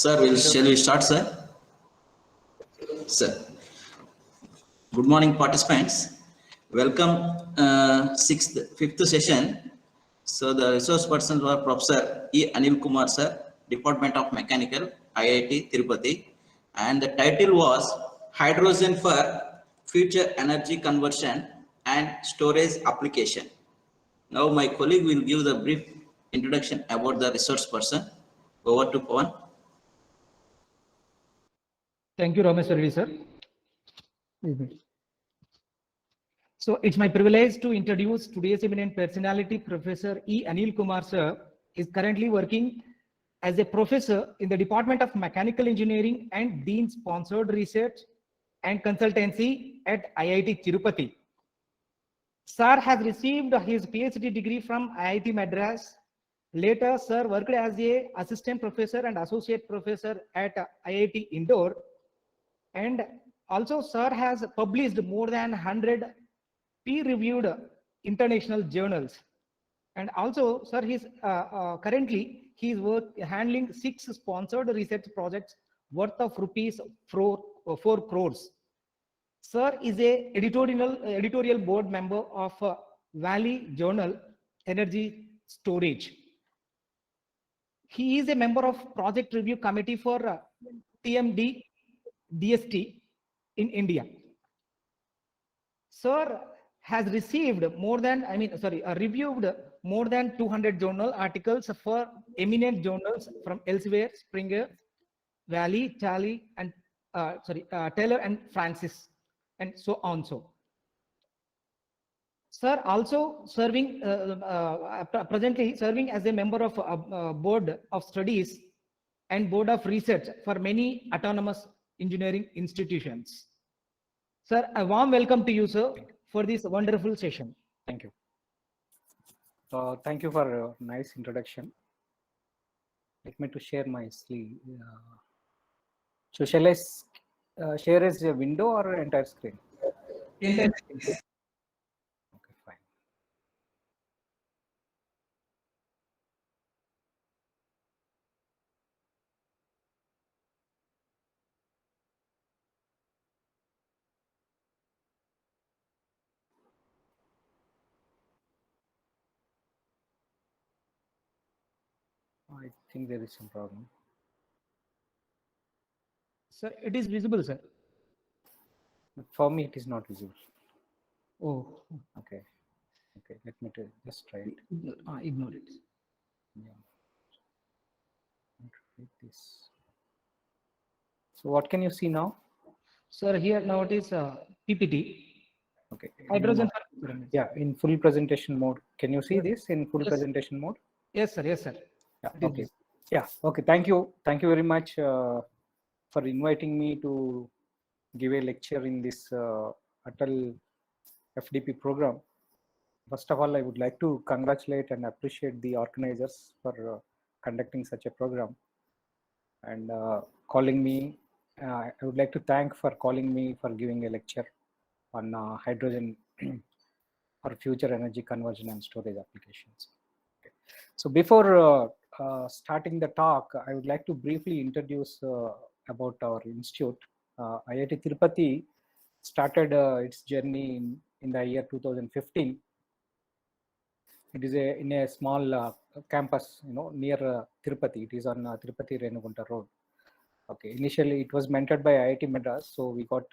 Sir, shall we start, sir? Sir. Good morning, participants. Welcome, fifth session. So the resource persons were Professor E. Anil Kumar, sir, Department of Mechanical, IIT Tirupati, and the title was Hydrogen for Future Energy Conversion and Storage Application. Now my colleague will give the brief introduction about the resource person. Over to Pawan. Thank you, Ramesh Reddy, sir. So it's my privilege to introduce today's eminent personality, Professor E. Anil Kumar, sir. Is currently working as a professor in the Department of Mechanical Engineering and Dean Sponsored Research and Consultancy at IIT Tirupati. Sir has received his PhD degree from IIT Madras. Later, sir worked as a assistant professor and associate professor at IIT Indore. And also, sir has published more than 100 peer-reviewed international journals. And also, sir, currently he is handling 6 sponsored research projects worth of rupees 4 crores. Sir is a editorial board member of Valley Journal Energy Storage. He is a member of Project Review Committee for TMD DST in India. Sir has received reviewed more than 200 journal articles for eminent journals from elsewhere, Springer, Valley, Taylor and Francis, and so on. Sir also presently serving as a member of Board of Studies and Board of Research for many autonomous engineering institutions. Sir, a warm welcome to you, sir, for this wonderful session. Thank you. Thank you for a nice introduction. Let me to share my screen. So shall I share as a window or entire screen? Entire screen. Okay, fine. I think there is some problem. Sir, it is visible, sir. But for me, it is not visible. Oh, okay. Okay, let me just try it. Ignore it. Yeah. This. So what can you see now? Sir, here now it is PPT. Okay. Hydrogen. Yeah, in full presentation mode. Can you see this in full presentation mode? Yes, sir. Yes, sir. Yeah. Okay. Yeah. Okay. Thank you. Thank you very much for inviting me to give a lecture in this Atal FDP program. First of all, I would like to congratulate and appreciate the organizers for conducting such a program and calling me. I would like to thank for calling me for giving a lecture on hydrogen for future energy conversion and storage applications. Okay. So before starting the talk, I would like to briefly introduce about our institute. IIT Tirupati started its journey in the year 2015. It is in a small campus, near Tirupati. It is on Tirupati Renugunta Road. Okay. Initially, it was mentored by IIT Madras, so we got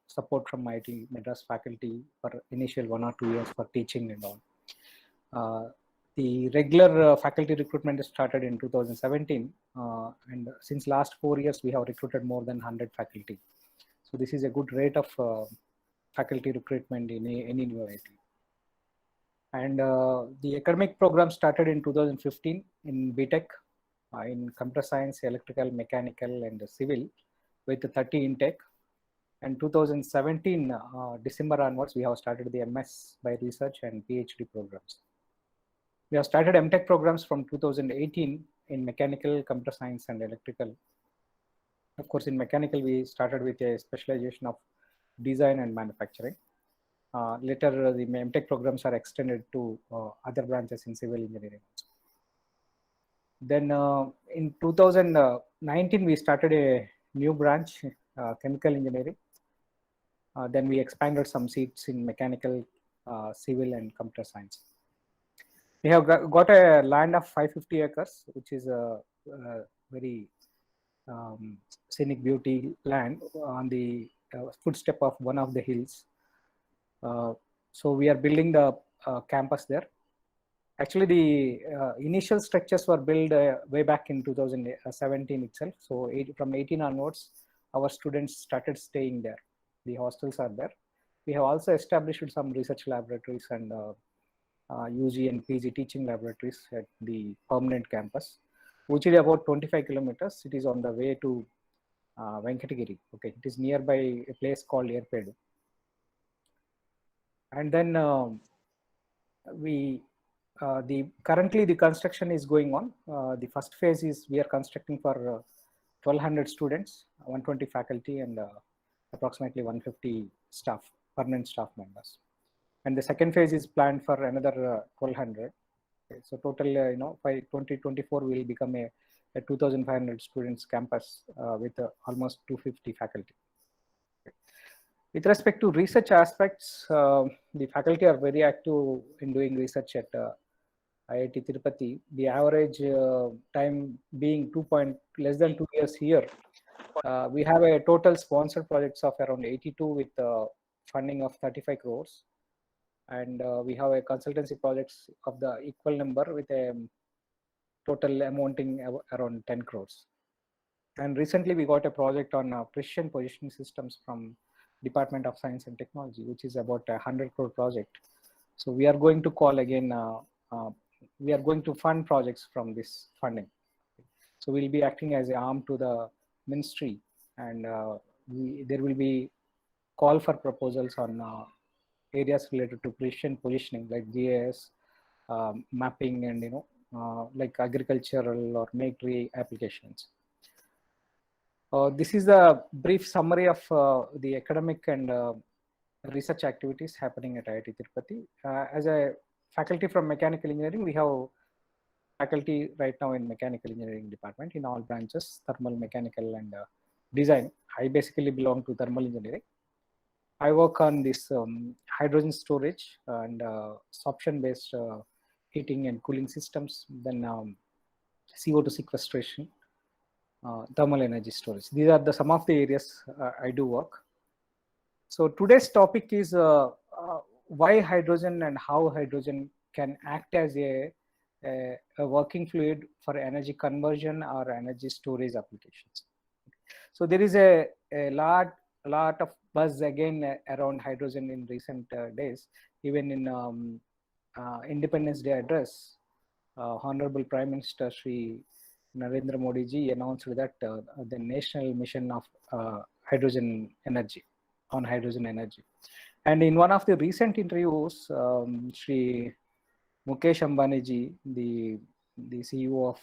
support from IIT Madras faculty for initial 1 or 2 years for teaching and all. The regular faculty recruitment started in 2017, and since last 4 years, we have recruited more than 100 faculty. So this is a good rate of faculty recruitment in any new IIT. And the academic program started in 2015 in BTech, in computer science, electrical, mechanical, and civil, with 30 intake. And 2017 December onwards, we have started the MS by research and PhD programs. We have started MTech programs from 2018 in mechanical, computer science, and electrical. Of course, in mechanical, we started with a specialization of design and manufacturing. Later, the MTech programs are extended to other branches in civil engineering. Then in 2019, we started a new branch, chemical engineering. Then we expanded some seats in mechanical, civil, and computer science. We have got a land of 550 acres, which is a very scenic beauty land on the footstep of one of the hills. So we are building the campus there. Actually, the initial structures were built way back in 2017 itself. So from 18 onwards, our students started staying there. The hostels are there. We have also established some research laboratories and UG and PG teaching laboratories at the permanent campus, which is about 25 kilometers. It is on the way to Venkatagiri. Okay, it is nearby a place called Erpedu. And then currently the construction is going on. The first phase is we are constructing for 1,200 students, 120 faculty, and approximately 150 staff, permanent staff members. And the second phase is planned for another 1,200. Okay, so total, by 2024 will become a 2,500 students campus with almost 250 faculty. With respect to research aspects, the faculty are very active in doing research at IIT Tirupati. The average time being less than 2 years here. We have a total sponsored projects of around 82 with funding of 35 crores. And we have a consultancy projects of the equal number with a total amounting around 10 crores. And recently we got a project on precision positioning systems from Department of Science and Technology, which is about a 100 crore project. So we are going to call again, we are going to fund projects from this funding. So we'll be acting as an arm to the ministry, and there will be call for proposals on areas related to precision positioning like GIS, mapping, and like agricultural or military applications. This is a brief summary of the academic and research activities happening at IIT Tirupati. As a faculty from mechanical engineering, we have faculty right now in mechanical engineering department in all branches, thermal, mechanical, and design. I basically belong to thermal engineering. I work on this hydrogen storage and sorption-based heating and cooling systems, then CO2 sequestration, thermal energy storage. These are some of the areas I do work. So today's topic is why hydrogen and how hydrogen can act as a working fluid for energy conversion or energy storage applications. So there is a lot of buzz again around hydrogen in recent days. Even in Independence Day address, Honorable Prime Minister Shri Narendra Modi ji announced that the national mission of hydrogen energy, on hydrogen energy. And in one of the recent interviews, Shri Mukesh Ambani ji, the CEO of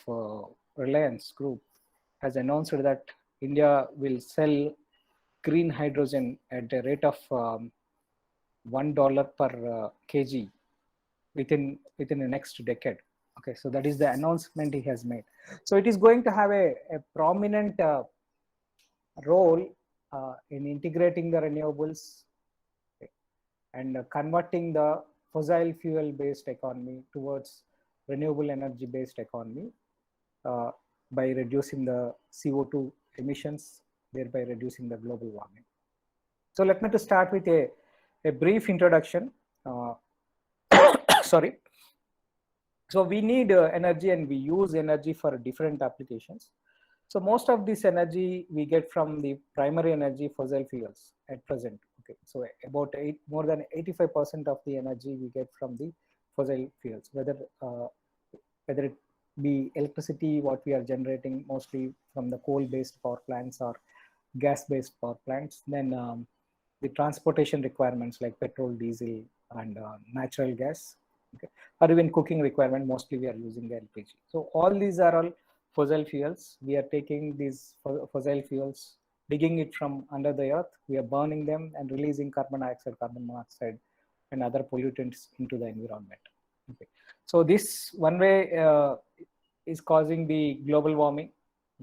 Reliance Group, has announced that India will sell green hydrogen at a rate of $1 per kg within the next decade. Okay, so that is the announcement he has made. So it is going to have a prominent role in integrating the renewables, okay, and converting the fossil fuel based economy towards renewable energy based economy by reducing the CO2 emissions, thereby reducing the global warming. So let me to start with a brief introduction. Sorry. So we need energy, and we use energy for different applications. So most of this energy we get from the primary energy fossil fuels at present. Okay, so about more than 85% of the energy we get from the fossil fuels, whether it be electricity, what we are generating mostly from the coal-based power plants or gas-based power plants. Then the transportation requirements like petrol, diesel, and natural gas. Okay. Or even cooking requirement, mostly we are using the LPG. So all these are all fossil fuels. We are taking these fossil fuels, digging it from under the earth, we are burning them and releasing carbon dioxide, carbon monoxide, and other pollutants into the environment. Okay. So this one way is causing the global warming.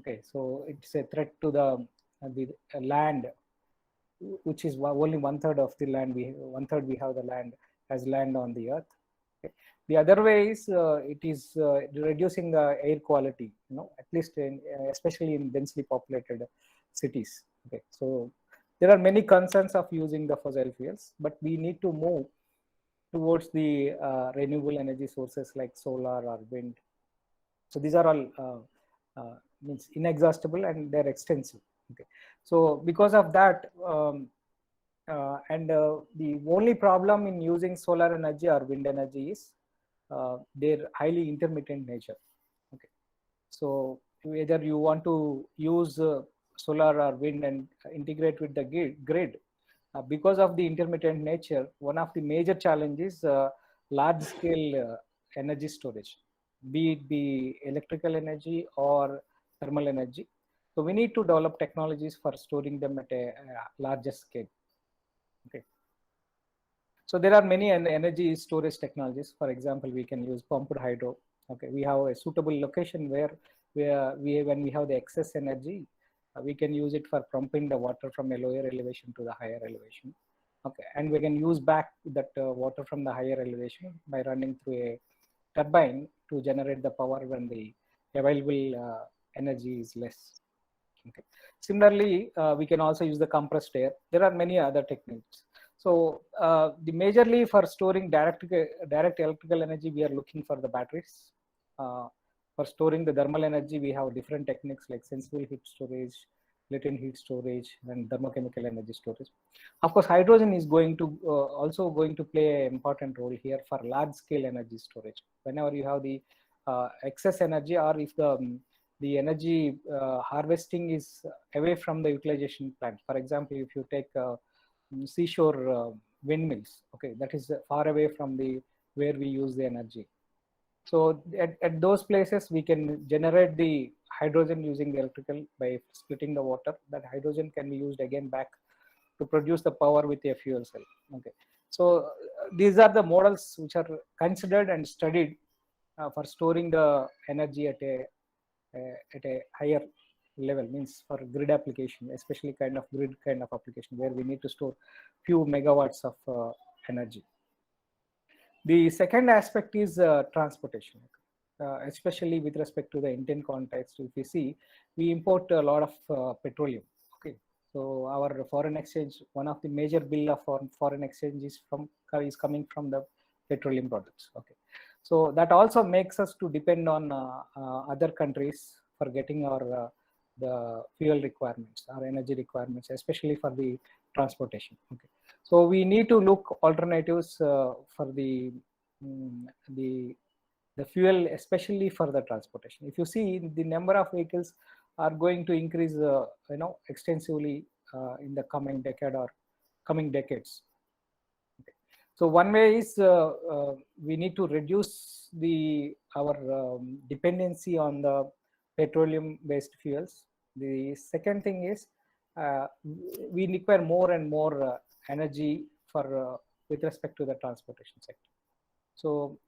Okay, so it's a threat to the land, which is only 1/3 of the land. 1/3 we have the land as land on the earth. Okay. The other way is it is reducing the air quality, at least especially in densely populated cities. Okay, so there are many concerns of using the fossil fuels, but we need to move towards the renewable energy sources like solar or wind. So these are all means inexhaustible and they're extensive. Okay, so because of that, the only problem in using solar energy or wind energy is their highly intermittent nature. Okay, so whether you want to use solar or wind and integrate with the grid, because of the intermittent nature, one of the major challenges large scale energy storage, be it be electrical energy or thermal energy. So we need to develop technologies for storing them at a larger scale. Okay. So there are many energy storage technologies. For example, we can use pumped hydro. Okay, we have a suitable location where when we have the excess energy, we can use it for pumping the water from a lower elevation to the higher elevation. Okay, and we can use back that water from the higher elevation by running through a turbine to generate the power when the available energy is less. Okay. Similarly, we can also use the compressed air. There are many other techniques. So the majorly for storing direct electrical energy, we are looking for the batteries. For storing the thermal energy, we have different techniques like sensible heat storage, latent heat storage, and thermochemical energy storage. Of course, hydrogen is going to also going to play an important role here for large scale energy storage. Whenever you have the excess energy, or if the energy harvesting is away from the utilization plant. For example, if you take seashore windmills, okay, that is far away from the where we use the energy. So at those places, we can generate the hydrogen using the electrical by splitting the water. That hydrogen can be used again back to produce the power with a fuel cell. Okay, so these are the models which are considered and studied for storing the energy at a higher level, means for grid application, especially grid kind of application where we need to store few megawatts of energy. The second aspect is transportation, especially with respect to the Indian context. If you see, we import a lot of petroleum. Okay, so our foreign exchange, one of the major bill of foreign exchange is coming from the petroleum products. Okay, so that also makes us to depend on other countries for getting our the fuel requirements, our energy requirements, especially for the transportation. Okay, so we need to look alternatives for the fuel, especially for the transportation. If you see, the number of vehicles are going to increase, extensively in the coming decade or coming decades. Okay. So one way is we need to reduce our dependency on the petroleum-based fuels. The second thing is we require more and more energy for with respect to the transportation sector. So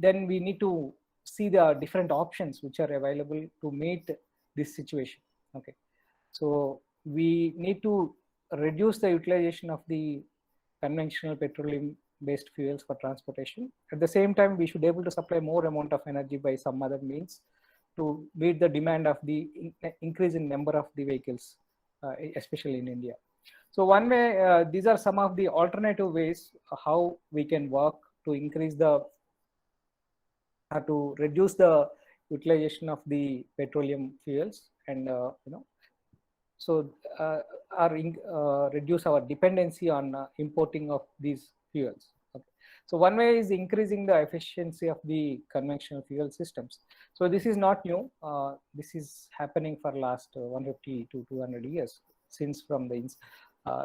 then we need to see the different options which are available to meet this situation. Okay, so we need to reduce the utilization of the conventional petroleum-based fuels for transportation. At the same time, we should be able to supply more amount of energy by some other means to meet the demand of the increase in number of the vehicles, especially in India. So one way, these are some of the alternative ways how we can work to increase to reduce the utilization of the petroleum fuels and reduce our dependency on importing of these fuels. Okay. So one way is increasing the efficiency of the conventional fuel systems. So this is not new. This is happening for last 150 to 200 years since from the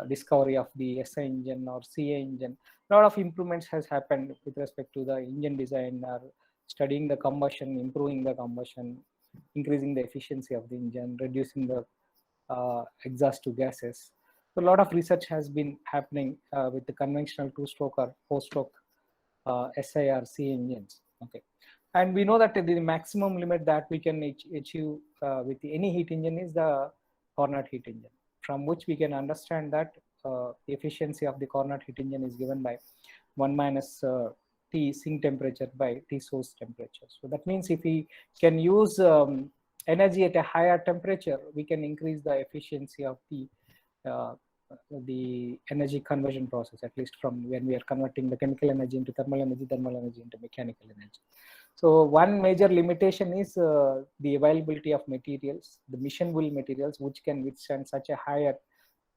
discovery of the SI engine or CA engine. A lot of improvements has happened with respect to the engine design, or studying the combustion, improving the combustion, increasing the efficiency of the engine, reducing the exhaust gases. So a lot of research has been happening with the conventional two-stroke or four-stroke SI or CA engines. Okay, And we know that the maximum limit that we can achieve with any heat engine is the Carnot heat engine, from which we can understand that the efficiency of the Carnot heat engine is given by 1 minus T sink temperature by T source temperature. So that means if we can use energy at a higher temperature, we can increase the efficiency of the energy conversion process, at least from when we are converting the chemical energy into thermal energy into mechanical energy. So one major limitation is the availability of materials, the mission-wool materials, which can withstand such a higher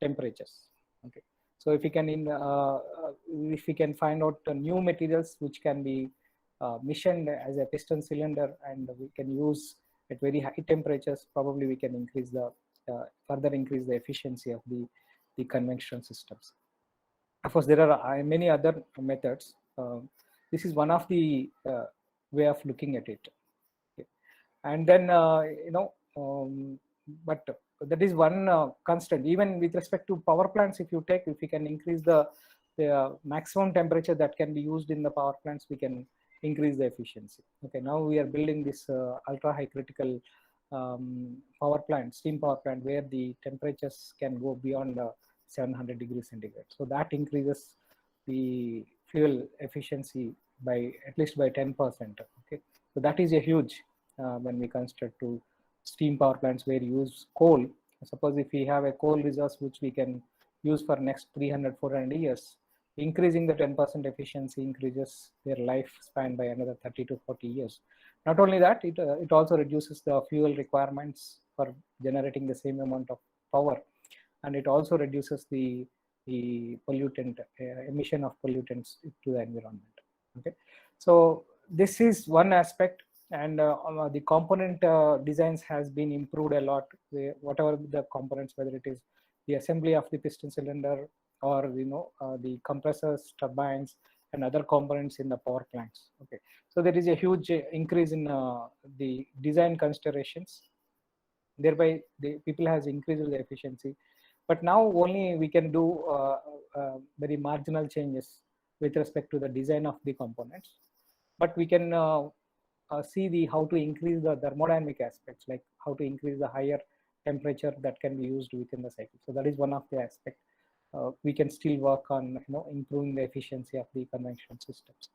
temperatures. Okay, so if we can find out new materials which can be missioned as a piston cylinder, and we can use at very high temperatures, probably we can increase the further increase the efficiency of the conventional systems. Of course, there are many other methods. This is one of the way of looking at it. Okay. And then but that is one constant. Even with respect to power plants, if you can increase the maximum temperature that can be used in the power plants, we can increase the efficiency. Okay, now we are building this ultra high critical power plant, steam power plant, where the temperatures can go beyond 700 degrees centigrade. So that increases the fuel efficiency by at least by 10%. Okay, so that is a huge when we consider to steam power plants where you use coal. Suppose if we have a coal resource which we can use for next 300-400 years, increasing the 10% efficiency increases their lifespan by another 30 to 40 years. Not only that, it also reduces the fuel requirements for generating the same amount of power, and it also reduces the pollutant emission of pollutants to the environment. Okay, so this is one aspect, and the component designs has been improved a lot. Whatever the components, whether it is the assembly of the piston cylinder or the compressors, turbines, and other components in the power plants. Okay, so there is a huge increase in the design considerations. Thereby, the people has increased the efficiency. But now only we can do very marginal changes with respect to the design of the components. But we can see how to increase the thermodynamic aspects, like how to increase the higher temperature that can be used within the cycle. So that is one of the aspects. We can still work on improving the efficiency of the conventional systems.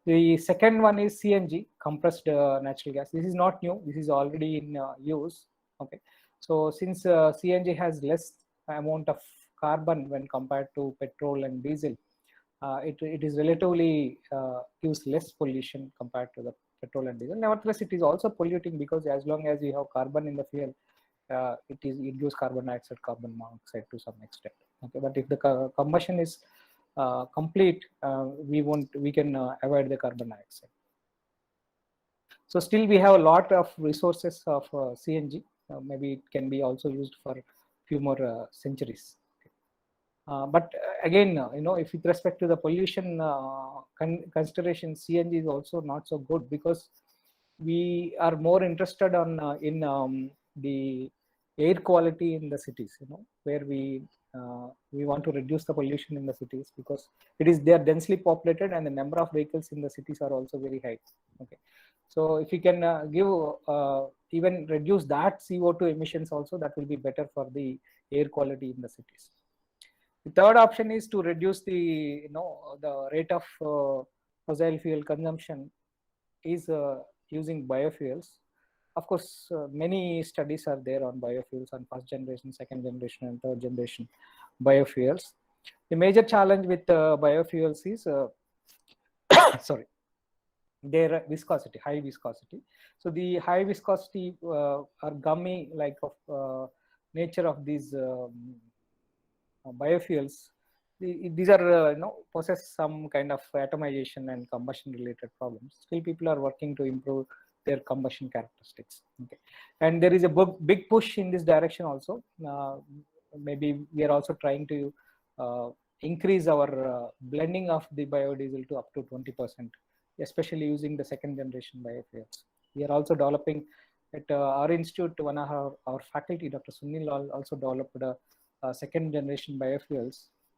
The second one is CNG, compressed natural gas. This is not new. This is already in use. Okay, so since CNG has less amount of carbon when compared to petrol and diesel, it is relatively gives less pollution compared to the petrol and diesel. Nevertheless, it is also polluting, because as long as you have carbon in the fuel, it gives carbon dioxide, carbon monoxide to some extent. Okay, but if the combustion is complete, we can avoid the carbon dioxide. So still we have a lot of resources of CNG. Maybe it can be also used for a few more centuries. But again, if with respect to the pollution consideration, CNG is also not so good, because we are more interested on in the air quality in the cities, where we want to reduce the pollution in the cities, because they are densely populated and the number of vehicles in the cities are also very high. Okay, so if you can even reduce that CO2 emissions also, that will be better for the air quality in the cities. The third option is to reduce the the rate of fossil fuel consumption is using biofuels. Of course, many studies are there on biofuels, on first generation, second generation, and third generation biofuels. The major challenge with biofuels is sorry, their viscosity, high viscosity. So the high viscosity or gummy like of nature of these biofuels, these are possess some kind of atomization and combustion related problems. Still, people are working to improve their combustion characteristics. Okay, and there is a big push in this direction also. Maybe we are also trying to increase our blending of the biodiesel to up to 20%, especially using the second generation biofuels. We are also developing at our institute. One of our faculty, Dr. Sunil, also developed a second generation biofuel,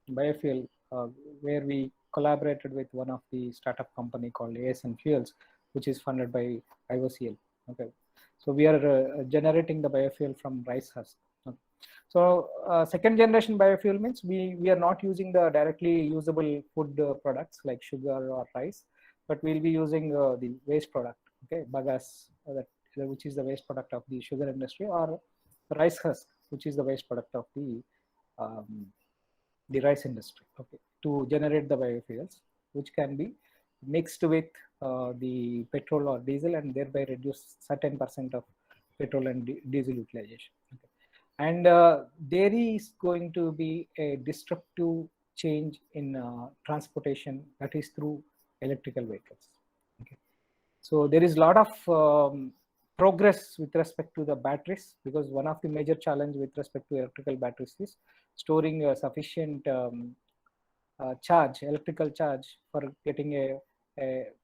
where we collaborated with one of the startup company called ASN Fuels, which is funded by IOCL. Okay, so we are generating the biofuel from rice husk. Okay. So second generation biofuel means we are not using the directly usable food products like sugar or rice, but we'll be using the waste product, okay, bagasse, which is the waste product of the sugar industry, or rice husk, which is the waste product of the rice industry, okay, to generate the biofuels, which can be mixed with the petrol or diesel, and thereby reduce certain % of petrol and diesel utilization. Okay. And there is going to be a disruptive change in transportation, that is through electrical vehicles. Okay. So there is a lot of progress with respect to the batteries, because one of the major challenge with respect to electrical batteries is storing a sufficient electrical charge for getting a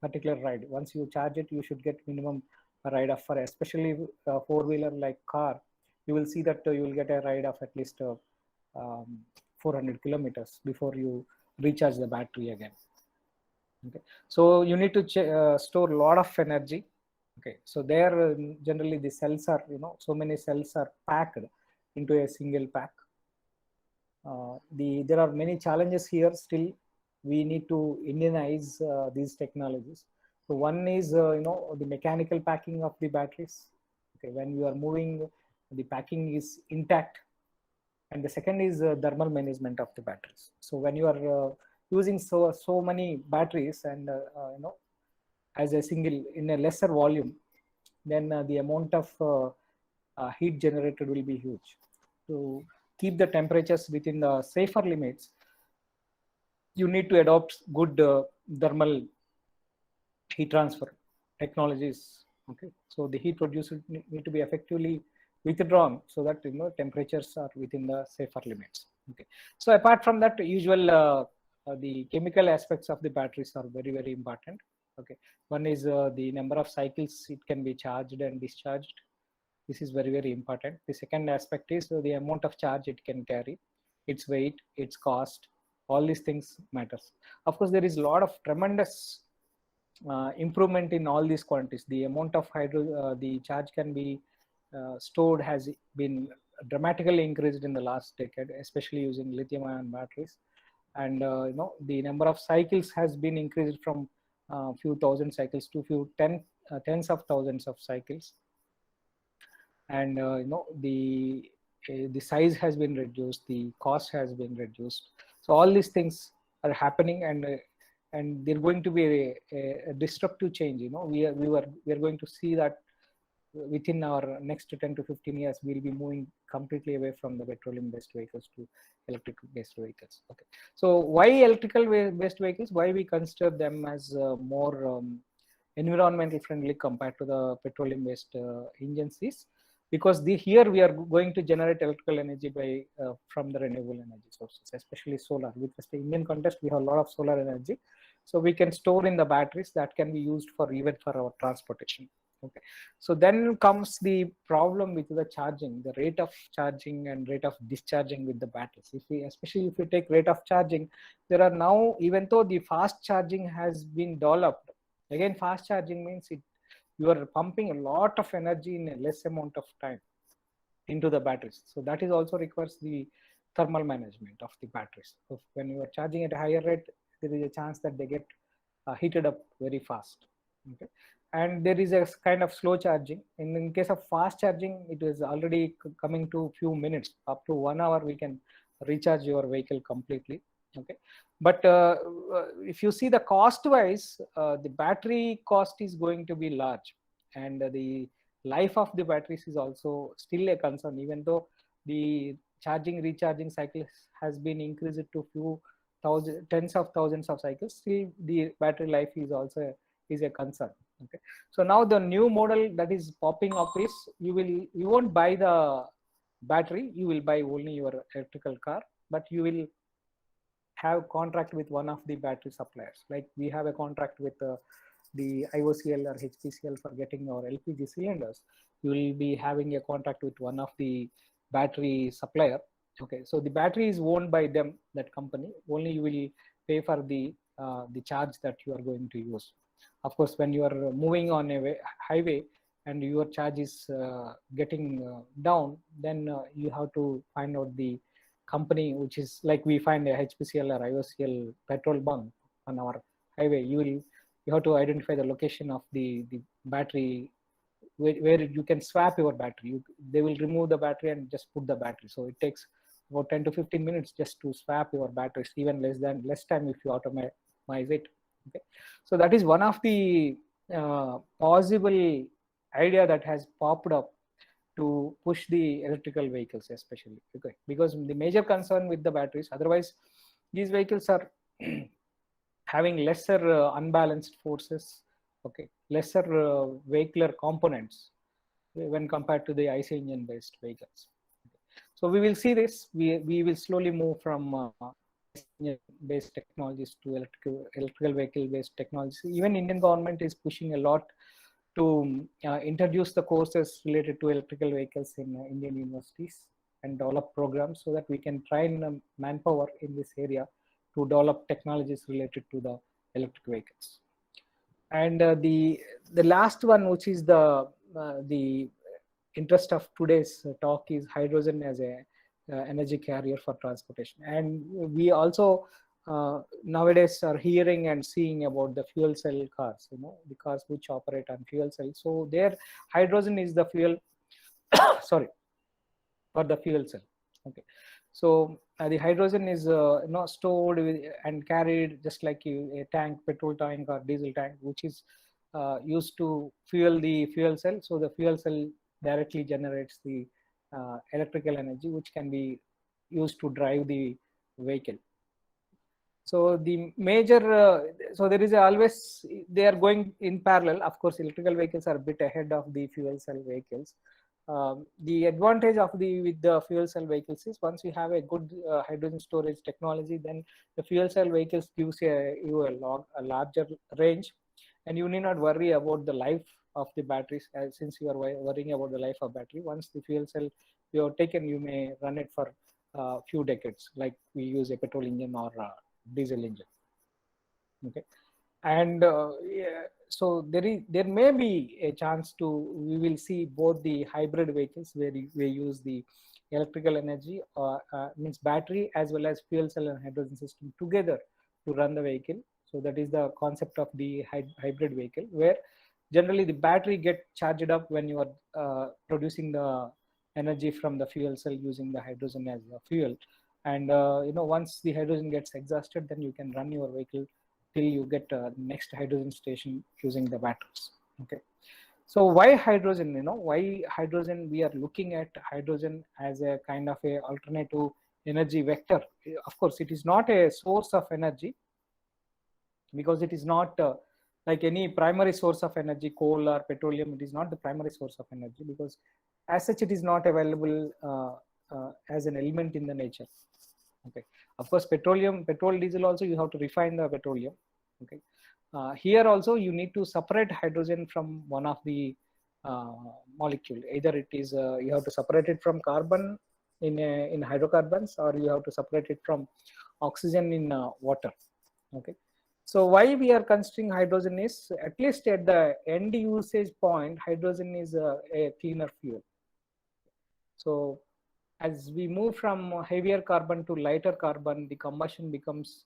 particular ride. Once you charge it, you should get minimum ride of, for especially four-wheeler like car, you will see that you will get a ride of at least 400 kilometers before you recharge the battery again. Okay, so you need to store a lot of energy. Okay, so there generally the cells are, so many cells are packed into a single pack. There are many challenges here. Still, we need to Indianize these technologies. So one is the mechanical packing of the batteries. Okay, when you are moving, the packing is intact, and the second is thermal management of the batteries. So when you are using so many batteries and as a single in a lesser volume, then the amount of heat generated will be huge. To keep the temperatures within the safer limits, you need to adopt good thermal heat transfer technologies. Okay, so the heat produced need to be effectively withdrawn so that temperatures are within the safer limits. Okay, so apart from that, usual the chemical aspects of the batteries are very, very important. Okay, one is the number of cycles it can be charged and discharged. This is very, very important. The second aspect is the amount of charge it can carry, its weight, its cost. All these things matters. Of course, there is a lot of tremendous improvement in all these quantities. The amount of the charge can be stored has been dramatically increased in the last decade, especially using lithium-ion batteries. And the number of cycles has been increased from few thousand cycles to tens of thousands of cycles. And the size has been reduced, the cost has been reduced. So all these things are happening, and they're going to be a disruptive change. We are going to see that within our next 10 to 15 years, we'll be moving completely away from the petroleum-based vehicles to electric-based vehicles. Okay, so why electrical-based vehicles? Why we consider them as more environmental friendly compared to the petroleum-based engines is because here we are going to generate electrical energy by from the renewable energy sources, especially solar. With the Indian context, we have a lot of solar energy, so we can store in the batteries that can be used for even for our transportation. Okay, so then comes the problem with the charging, the rate of charging and rate of discharging with the batteries. Especially if we take rate of charging, there are now, even though the fast charging has been developed, again, fast charging means you are pumping a lot of energy in a less amount of time into the batteries. So that is also requires the thermal management of the batteries. So when you are charging at a higher rate, there is a chance that they get heated up very fast. Okay, and there is a kind of slow charging. In case of fast charging, it is already coming to few minutes. Up to 1 hour, we can recharge your vehicle completely. Okay, but if you see the cost wise, the battery cost is going to be large, and the life of the batteries is also still a concern. Even though the recharging cycles has been increased to tens of thousands of cycles, still the battery life is also a concern. Okay, so now the new model that is popping up is you won't buy the battery, you will buy only your electrical car, but you will have contract with one of the battery suppliers. Like we have a contract with the IOCL or HPCL for getting our LPG cylinders. You will be having a contract with one of the battery supplier. Okay, so the battery is owned by them, that company. Only you will pay for the charge that you are going to use. Of course, when you are moving on a highway and your charge is getting down, then you have to find out the company, which is like we find a HPCL or IOCL petrol bunk on our highway. You have to identify the location of the battery where you can swap your battery. They will remove the battery and just put the battery. So it takes about 10 to 15 minutes just to swap your batteries, even less time if you automatize it. Okay, so that is one of the possible idea that has popped up to push the electrical vehicles, especially. Okay, because the major concern with the batteries, otherwise these vehicles are having lesser unbalanced forces, okay, lesser vehicular components when compared to the IC engine based vehicles. So we will see this. We will slowly move from based technologies to electrical vehicle based technologies. Even Indian government is pushing a lot to introduce the courses related to electrical vehicles in Indian universities and develop programs so that we can train manpower in this area to develop technologies related to the electric vehicles. And the last one, which is the interest of today's talk, is hydrogen as a energy carrier for transportation. And we also nowadays are hearing and seeing about the fuel cell cars, the cars which operate on fuel cells. So their hydrogen is the fuel sorry, for the fuel cell. Okay, so the hydrogen is stored and carried just like a tank, petrol tank or diesel tank, which is used to fuel the fuel cell. So the fuel cell directly generates the electrical energy, which can be used to drive the vehicle. So the major, so there is always, they are going in parallel. Of course, electrical vehicles are a bit ahead of the fuel cell vehicles. The advantage of with the fuel cell vehicles is once you have a good hydrogen storage technology, then the fuel cell vehicles gives you a larger range, and you need not worry about the life of the batteries, since you are worrying about the life of battery. Once the fuel cell you have taken, you may run it for a few decades, like we use a petrol engine or a diesel engine. Okay, and yeah, so there may be a chance we will see both the hybrid vehicles where we use the electrical energy means battery as well as fuel cell and hydrogen system together to run the vehicle. So that is the concept of the hybrid vehicle, where generally the battery get charged up when you are producing the energy from the fuel cell using the hydrogen as a fuel. And once the hydrogen gets exhausted, then you can run your vehicle till you get next hydrogen station using the batteries. Okay, so why hydrogen? Why hydrogen? We are looking at hydrogen as a kind of a alternative energy vector. Of course, it is not a source of energy, because it is not like any primary source of energy, coal or petroleum. It is not the primary source of energy, because as such it is not available as an element in the nature. Okay, of course, petrol, diesel also you have to refine the petroleum. Okay, here also you need to separate hydrogen from one of the molecule. Either it is you have to separate it from carbon in hydrocarbons, or you have to separate it from oxygen in water. Okay, so why we are considering hydrogen is, at least at the end usage point, hydrogen is a cleaner fuel. So as we move from heavier carbon to lighter carbon, the combustion becomes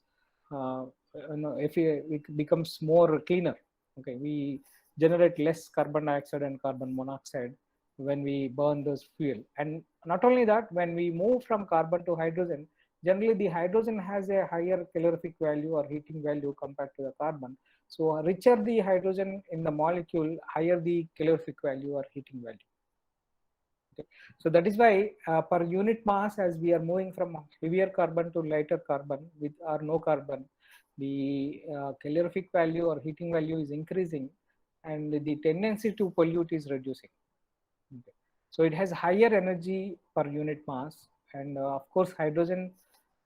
it becomes more cleaner. Okay, we generate less carbon dioxide and carbon monoxide when we burn those fuel. And not only that, when we move from carbon to hydrogen, generally the hydrogen has a higher calorific value or heating value compared to the carbon. So richer the hydrogen in the molecule, higher the calorific value or heating value. Okay. So that is why per unit mass, as we are moving from heavier carbon to lighter carbon with or no carbon, the calorific value or heating value is increasing, and the tendency to pollute is reducing. Okay. So it has higher energy per unit mass, and of course hydrogen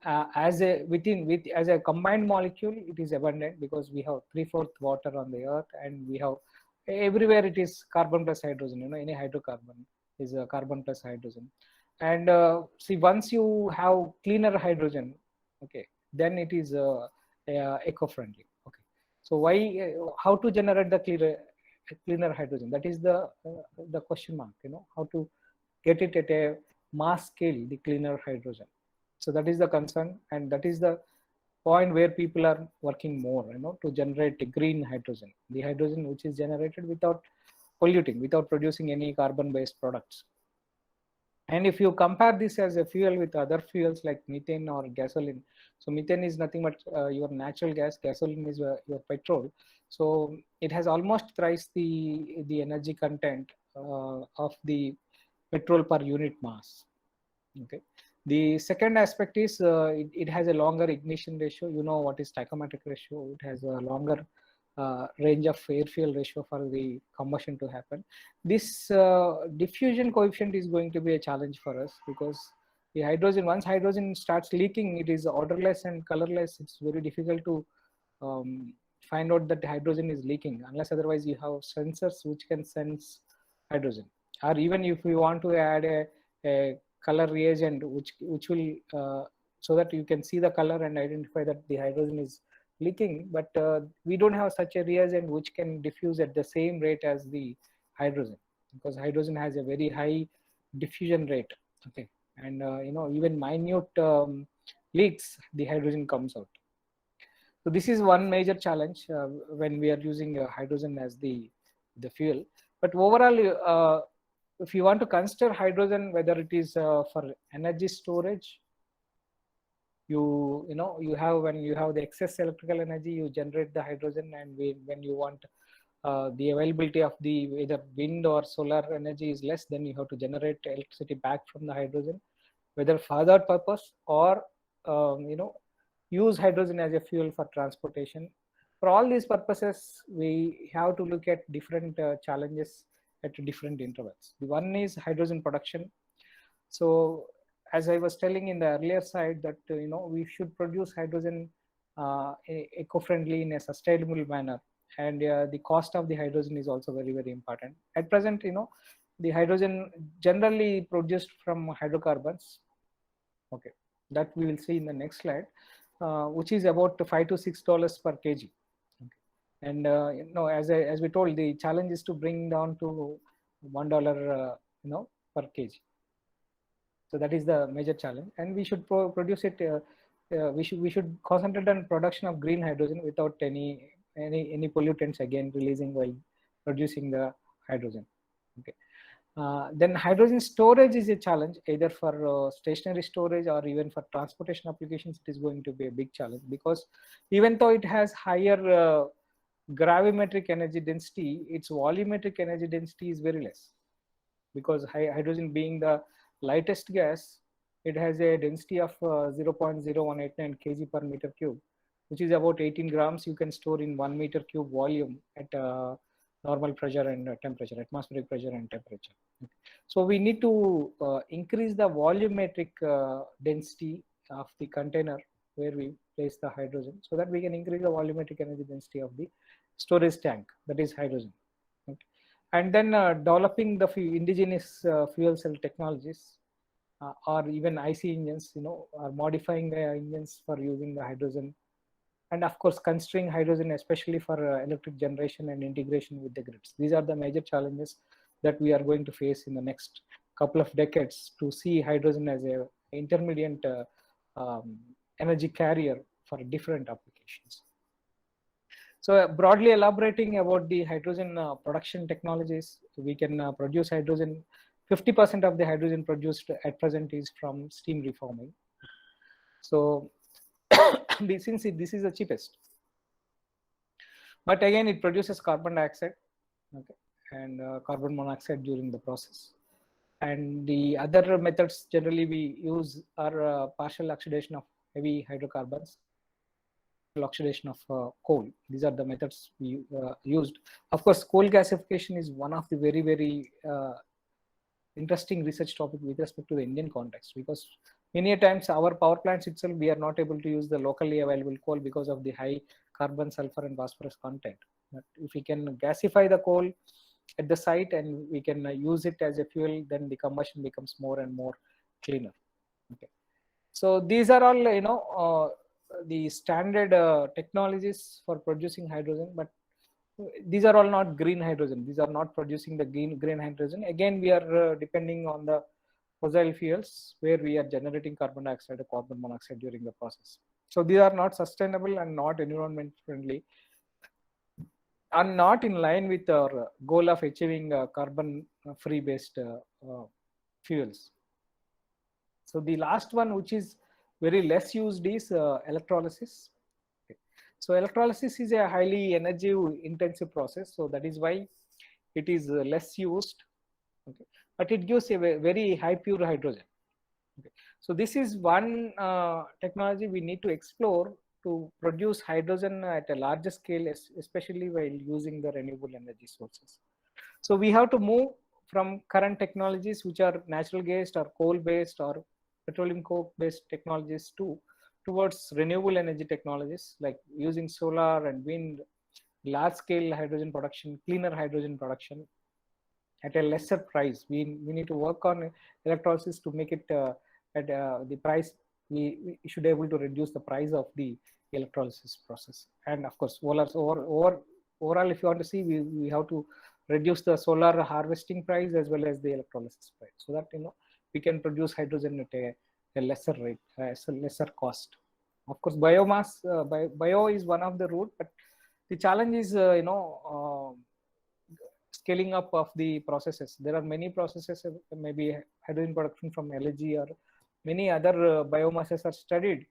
as a combined molecule, it is abundant, because we have 3/4 water on the earth, and we have everywhere it is carbon plus hydrogen. Any hydrocarbon is a carbon plus hydrogen. And see, once you have cleaner hydrogen, okay, then it is eco-friendly. Okay, So why, how to generate the cleaner hydrogen? That is the question mark. How to get it at a mass scale, the cleaner hydrogen. So that is the concern, and that is the point where people are working more, to generate a green hydrogen, the hydrogen which is generated without polluting, without producing any carbon-based products. And if you compare this as a fuel with other fuels like methane or gasoline, so methane is nothing but your natural gas, gasoline is your petrol. So it has almost thrice the energy content of the petrol per unit mass. Okay. The second aspect is it has a longer ignition ratio. You know what is stoichiometric ratio? It has a longer range of air fuel ratio for the combustion to happen. This diffusion coefficient is going to be a challenge for us, because the hydrogen, once hydrogen starts leaking, it is odorless and colorless. It's very difficult to find out that the hydrogen is leaking, unless otherwise you have sensors which can sense hydrogen. Or even if we want to add a color reagent which will so that you can see the color and identify that the hydrogen is leaking, but we don't have such a reagent which can diffuse at the same rate as the hydrogen, because hydrogen has a very high diffusion rate. Okay. And even minute leaks, the hydrogen comes out. So this is one major challenge when we are using hydrogen as the fuel. But overall, if you want to consider hydrogen, whether it is for energy storage, you have, when you have the excess electrical energy, you generate the hydrogen, and when you want the availability of the either wind or solar energy is less, then you have to generate electricity back from the hydrogen, whether for that purpose or use hydrogen as a fuel for transportation. For all these purposes, we have to look at different challenges at different intervals. The one is hydrogen production. So as I was telling in the earlier slide, that we should produce hydrogen eco-friendly in a sustainable manner, and the cost of the hydrogen is also very, very important. At present, the hydrogen generally produced from hydrocarbons. Okay, that we will see in the next slide, which is about $5 to $6 per kg. Okay. And as we told, the challenge is to bring down to $1 per kg. So that is the major challenge, and we should produce it. We should concentrate on production of green hydrogen without any pollutants again releasing while producing the hydrogen. Okay. Then hydrogen storage is a challenge, either for stationary storage or even for transportation applications. It is going to be a big challenge, because even though it has higher gravimetric energy density, its volumetric energy density is very less, because hydrogen being the lightest gas, it has a density of 0.0189 kg per meter cube, which is about 18 grams you can store in 1 meter cube volume at normal pressure and temperature, atmospheric pressure and temperature. Okay. So we need to increase the volumetric density of the container where we place the hydrogen, so that we can increase the volumetric energy density of the storage tank, that is hydrogen. Okay. And then developing the indigenous fuel cell technologies, or even IC engines, or modifying the engines for using the hydrogen. And of course, considering hydrogen, especially for electric generation and integration with the grids. These are the major challenges that we are going to face in the next couple of decades, to see hydrogen as a intermediate energy carrier for different applications. So broadly elaborating about the hydrogen production technologies, we can produce hydrogen. 50% of the hydrogen produced at present is from steam reforming. So since this is the cheapest, but again it produces carbon dioxide, okay, and carbon monoxide during the process. And the other methods generally we use are partial oxidation of heavy hydrocarbons, oxidation of coal. These are the methods we used. Of course, coal gasification is one of the very, very interesting research topic with respect to the Indian context, because many times our power plants itself, we are not able to use the locally available coal because of the high carbon, sulfur and phosphorus content. But if we can gasify the coal at the site and we can use it as a fuel, then the combustion becomes more and more cleaner. Okay. So these are all the standard technologies for producing hydrogen, but these are all not green hydrogen. These are not producing the green hydrogen. Again, we are depending on the fossil fuels, where we are generating carbon dioxide or carbon monoxide during the process. So these are not sustainable and not environment friendly, and not in line with our goal of achieving carbon free based fuels. So the last one, which is very less used, is electrolysis. Okay. So electrolysis is a highly energy intensive process, so that is why it is less used. Okay. But it gives a very high pure hydrogen. Okay. So this is one technology we need to explore to produce hydrogen at a larger scale, especially while using the renewable energy sources. So we have to move from current technologies, which are natural gas or coal based or petroleum coke based technologies, towards renewable energy technologies like using solar and wind, large scale hydrogen production, cleaner hydrogen production at a lesser price. We need to work on electrolysis to make it at the price. We should be able to reduce the price of the electrolysis process. And of course, overall, if you want to see, we have to reduce the solar harvesting price as well as the electrolysis price, so that we can produce hydrogen at a lesser rate, lesser cost. Of course, biomass, bio is one of the route, but the challenge is scaling up of the processes. There are many processes, maybe hydrogen production from LNG or many other biomasses are studied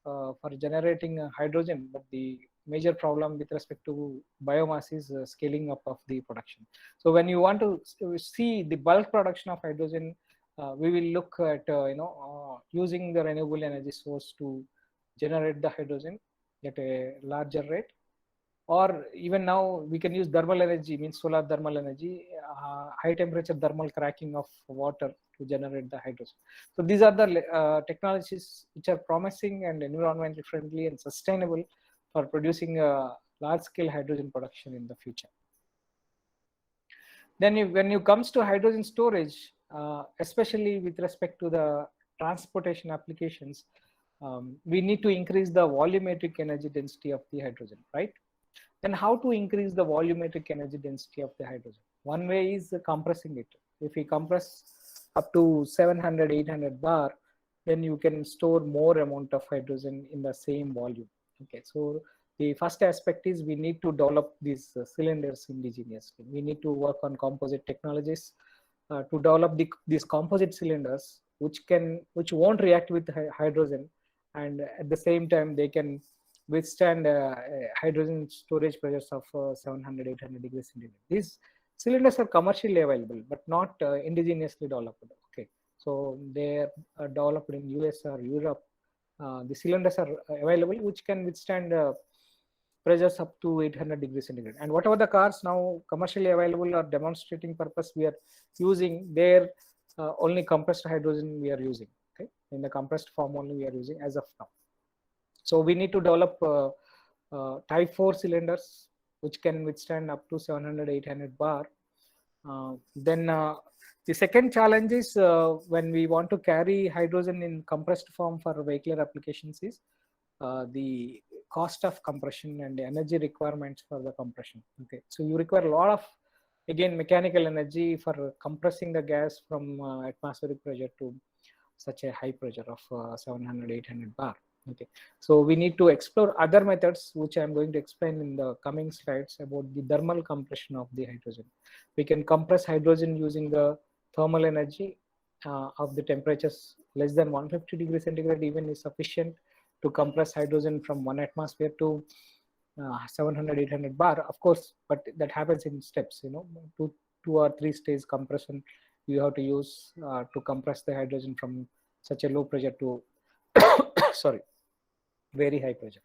for generating hydrogen, but the major problem with respect to biomass is scaling up of the production. So when you want to see the bulk production of hydrogen, we will look at using the renewable energy source to generate the hydrogen at a larger rate. Or even now we can use thermal energy, means solar thermal energy, high temperature thermal cracking of water to generate the hydrogen. So these are the technologies which are promising and environmentally friendly and sustainable for producing large scale hydrogen production in the future. Then when it comes to hydrogen storage, especially with respect to the transportation applications, we need to increase the volumetric energy density of the hydrogen, right? Then how to increase the volumetric energy density of the hydrogen? One way is compressing it. If we compress up to 700, 800 bar, then you can store more amount of hydrogen in the same volume. Okay, so the first aspect is we need to develop these cylinders indigenously. We need to work on composite technologies to develop these composite cylinders, which won't react with hydrogen, and at the same time they can withstand hydrogen storage pressures of 700, 800 degrees centigrade. These cylinders are commercially available, but not indigenously developed. Okay, so they are developed in US or Europe. The cylinders are available which can withstand pressures up to 800 degrees centigrade. And whatever the cars now commercially available or demonstrating purpose we are using, there only compressed hydrogen we are using. Okay, in the compressed form only we are using as of now. So we need to develop type 4 cylinders which can withstand up to 700, 800 bar. Then the second challenge is when we want to carry hydrogen in compressed form for vehicular applications is the cost of compression and the energy requirements for the compression. Okay, so you require a lot of, again, mechanical energy for compressing the gas from atmospheric pressure to such a high pressure of 700, 800 bar. Okay, so we need to explore other methods which I am going to explain in the coming slides about the thermal compression of the hydrogen. We can compress hydrogen using the thermal energy of the temperatures less than 150 degrees centigrade even is sufficient to compress hydrogen from 1 atmosphere to 700, 800 bar, of course, but that happens in steps, two or three stage compression you have to use to compress the hydrogen from such a low pressure to sorry, very high pressure.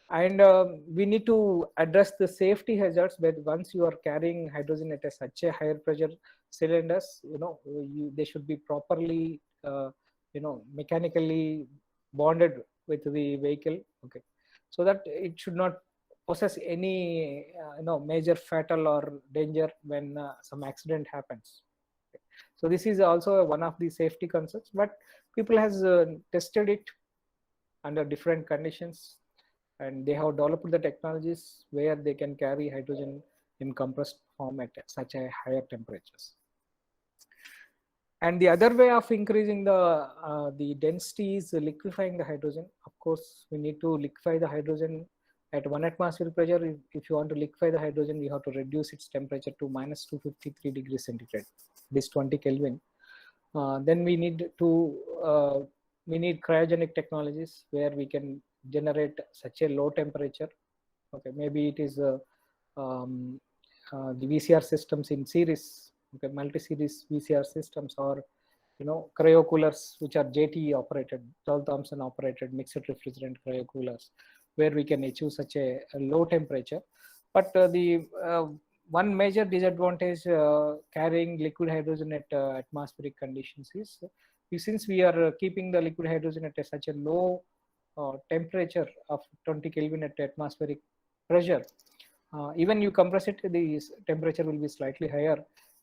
And we need to address the safety hazards, but once you are carrying hydrogen at such a higher pressure cylinders, they should be properly mechanically bonded with the vehicle. Okay, so that it should not possess any major fatal or danger when some accident happens. Okay. So this is also one of the safety concerns, but people has tested it under different conditions, and they have developed the technologies where they can carry hydrogen in compressed form at such a higher temperatures. And the other way of increasing the density is liquefying the hydrogen. Of course, we need to liquefy the hydrogen at 1 atmospheric pressure. If you want to liquefy the hydrogen, we have to reduce its temperature to minus 253 degrees centigrade, this 20 Kelvin. Then we need cryogenic technologies where we can generate such a low temperature. Okay, maybe it is the VCR systems in series, okay, multi-series VCR systems, or cryo coolers which are JT operated, Joule Thomson operated mixed refrigerant cryo coolers, where we can achieve such a low temperature. But the one major disadvantage carrying liquid hydrogen at atmospheric conditions is, since we are keeping the liquid hydrogen at such a low temperature of 20 Kelvin at atmospheric pressure, even you compress it, the temperature will be slightly higher,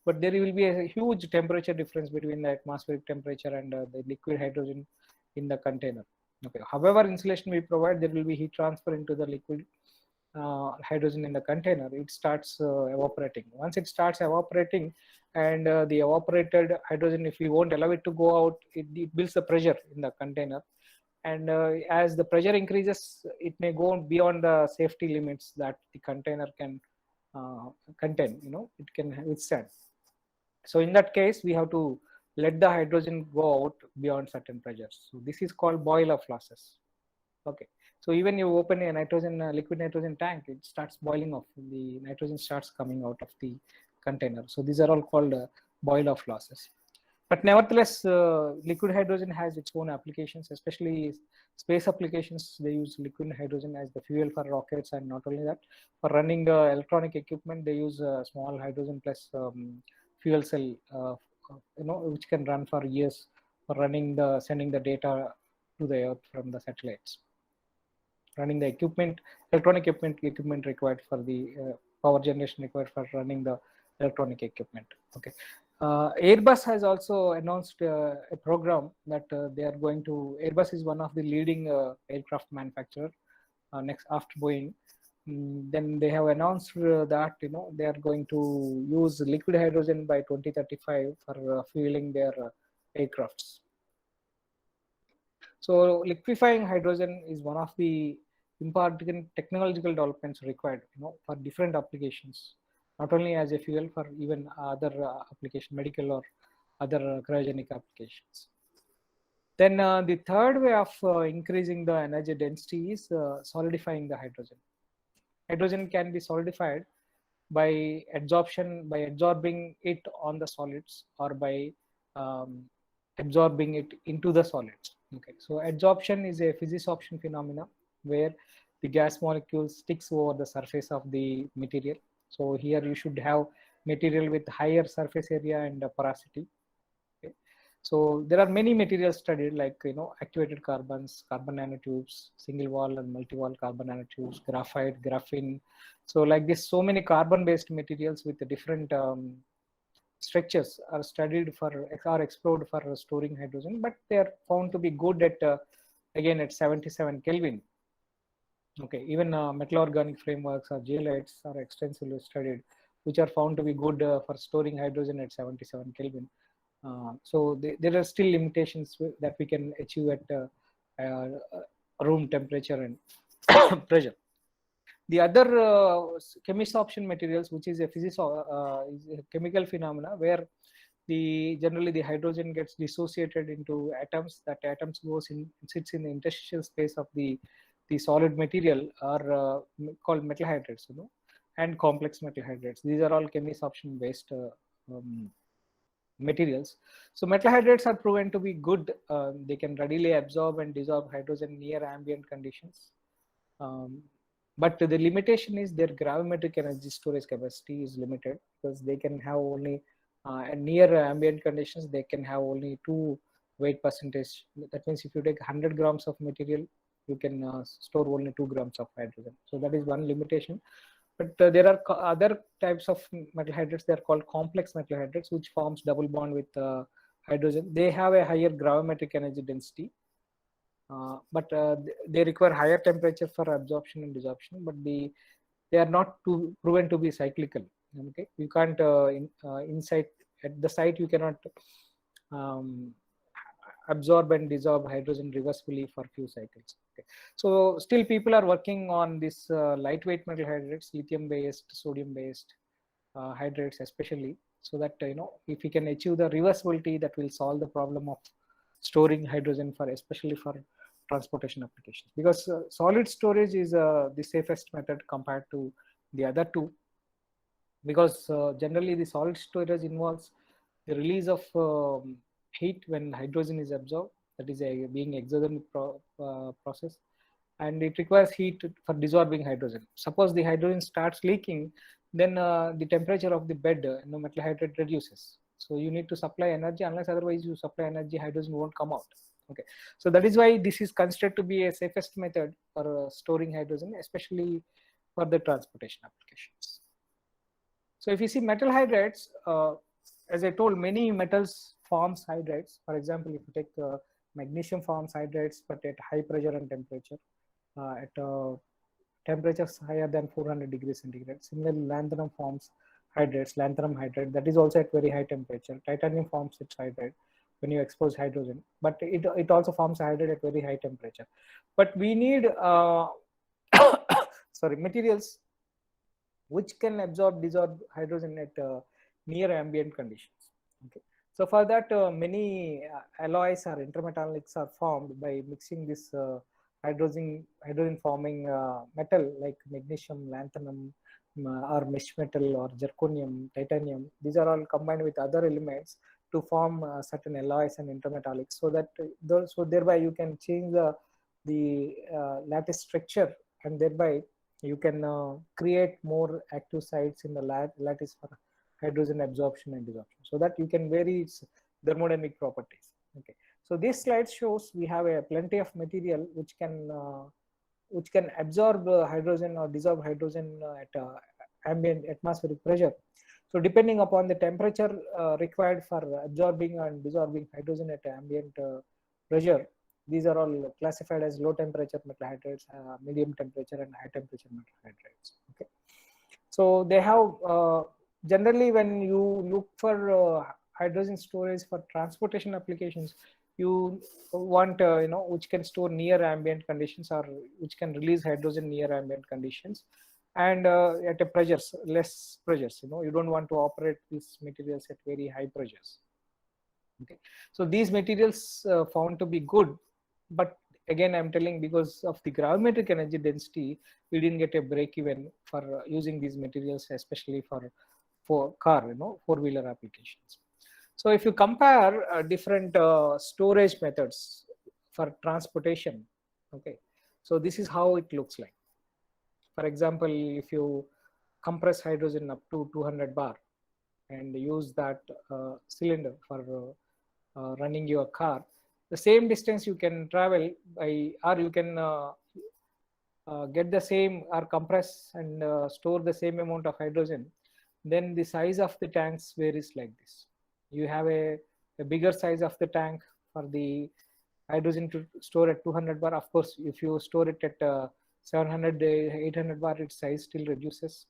but there will be a huge temperature difference between the atmospheric temperature and the liquid hydrogen in the container. Okay. However, insulation we provide, there will be heat transfer into the liquid hydrogen in the container. It starts evaporating. Once it starts evaporating, and the evaporated hydrogen, if we won't allow it to go out, it builds the pressure in the container. And as the pressure increases, it may go beyond the safety limits that the container can contain, it can withstand. So in that case, we have to let the hydrogen go out beyond certain pressures. So this is called boil-off losses. Okay. So even you open a liquid nitrogen tank, it starts boiling off. The nitrogen starts coming out of the container. So these are all called boil-off losses. But nevertheless, liquid hydrogen has its own applications, especially space applications. They use liquid hydrogen as the fuel for rockets, and not only that, for running electronic equipment, they use small hydrogen plus fuel cell, which can run for years for sending the data to the Earth from the satellites. Running the electronic equipment required for the power generation required for running the electronic equipment. Okay. Airbus has also announced a program that they are going to. Airbus is one of the leading aircraft manufacturer next after Boeing. Then they have announced that they are going to use liquid hydrogen by 2035 for fueling their aircrafts. So liquefying hydrogen is one of the important technological developments required, for different applications, not only as a fuel, for even other application, medical or other cryogenic applications. Then the third way of increasing the energy density is solidifying the hydrogen. Hydrogen can be solidified by absorbing it on the solids, or by absorbing it into the solids. Okay, so adsorption is a physisorption phenomena where the gas molecule sticks over the surface of the material. So here you should have material with higher surface area and porosity. Okay. So there are many materials studied, like activated carbons, carbon nanotubes, single wall and multi-wall carbon nanotubes, graphite, graphene. So like this, so many carbon-based materials with the different structures are studied are explored for storing hydrogen, but they are found to be good at again at 77 Kelvin. Okay, even metal organic frameworks or zeolites are extensively studied, which are found to be good for storing hydrogen at 77 Kelvin. So there are still limitations that we can achieve at room temperature and pressure. The other chemisorption materials, which is a chemical phenomena where generally the hydrogen gets dissociated into atoms. That atoms sits in the interstitial space of the solid material, are called metal hydrates, and complex metal hydrates. These are all chemisorption based materials. So metal hydrates are proven to be good. They can readily absorb and dissolve hydrogen near ambient conditions. But the limitation is their gravimetric energy storage capacity is limited, because they can have only near ambient conditions, they can have only 2 weight percentage. That means if you take 100 grams of material, you can store only 2 grams of hydrogen. So that is one limitation. But there are other types of metal hydrates. They are called complex metal hydrates, which forms double bond with hydrogen. They have a higher gravimetric energy density. but they require higher temperature for absorption and desorption, but they are not proven to be cyclical. Okay, you can't inside at the site you cannot absorb and dissolve hydrogen reversibly for few cycles. Okay, so still people are working on this lightweight metal hydrates, lithium based, sodium based hydrates especially, so that if we can achieve the reversibility, that will solve the problem of storing hydrogen for especially for transportation applications, because solid storage is the safest method compared to the other two, because generally the solid storage involves the release of heat when hydrogen is absorbed, that is being exothermic process, and it requires heat for dissolving hydrogen. Suppose the hydrogen starts leaking, then the temperature of the bed, metal hydrate reduces. So you need to supply energy, unless otherwise you supply energy, hydrogen won't come out. Okay, so that is why this is considered to be a safest method for storing hydrogen, especially for the transportation applications. So if you see metal hydrates, as I told, many metals forms hydrates. For example, if you take magnesium forms hydrates, but at high pressure and temperature, at temperatures higher than 400 degrees centigrade. Similarly, lanthanum forms hydrates, lanthanum hydrate, that is also at very high temperature. Titanium forms its hydrate when you expose hydrogen, but it also forms a hydrate at very high temperature. But we need sorry, materials which can absorb, dissolve hydrogen at near ambient conditions. Okay, so for that many alloys or intermetallics are formed by mixing this hydrogen forming metal like magnesium, lanthanum, or mesh metal, or zirconium, titanium. These are all combined with other elements to form certain alloys and intermetallics, so that so thereby you can change the lattice structure, and thereby you can create more active sites in the lattice for hydrogen absorption and desorption, so that you can vary its thermodynamic properties. Okay, so this slide shows we have a plenty of material which can absorb hydrogen or dissolve hydrogen at ambient atmospheric pressure. So depending upon the temperature required for absorbing and dissolving hydrogen at ambient pressure, these are all classified as low temperature metal hydrates, medium temperature, and high temperature metal hydrates. Okay, so they have generally, when you look for hydrogen storage for transportation applications, you want which can store near ambient conditions, or which can release hydrogen near ambient conditions, and at a pressures, less pressures. You don't want to operate these materials at very high pressures. Okay, so these materials found to be good, but again I'm telling, because of the gravimetric energy density, we didn't get a break even for using these materials, especially for car, four-wheeler applications. So if you compare different storage methods for transportation, okay, so this is how it looks like. For example, if you compress hydrogen up to 200 bar and use that cylinder for running your car, the same distance you can travel by, or you can get the same or compress and store the same amount of hydrogen, then the size of the tanks varies like this. You have a bigger size of the tank for the hydrogen to store at 200 bar. Of course, if you store it at 700, 800 bar, its size still reduces.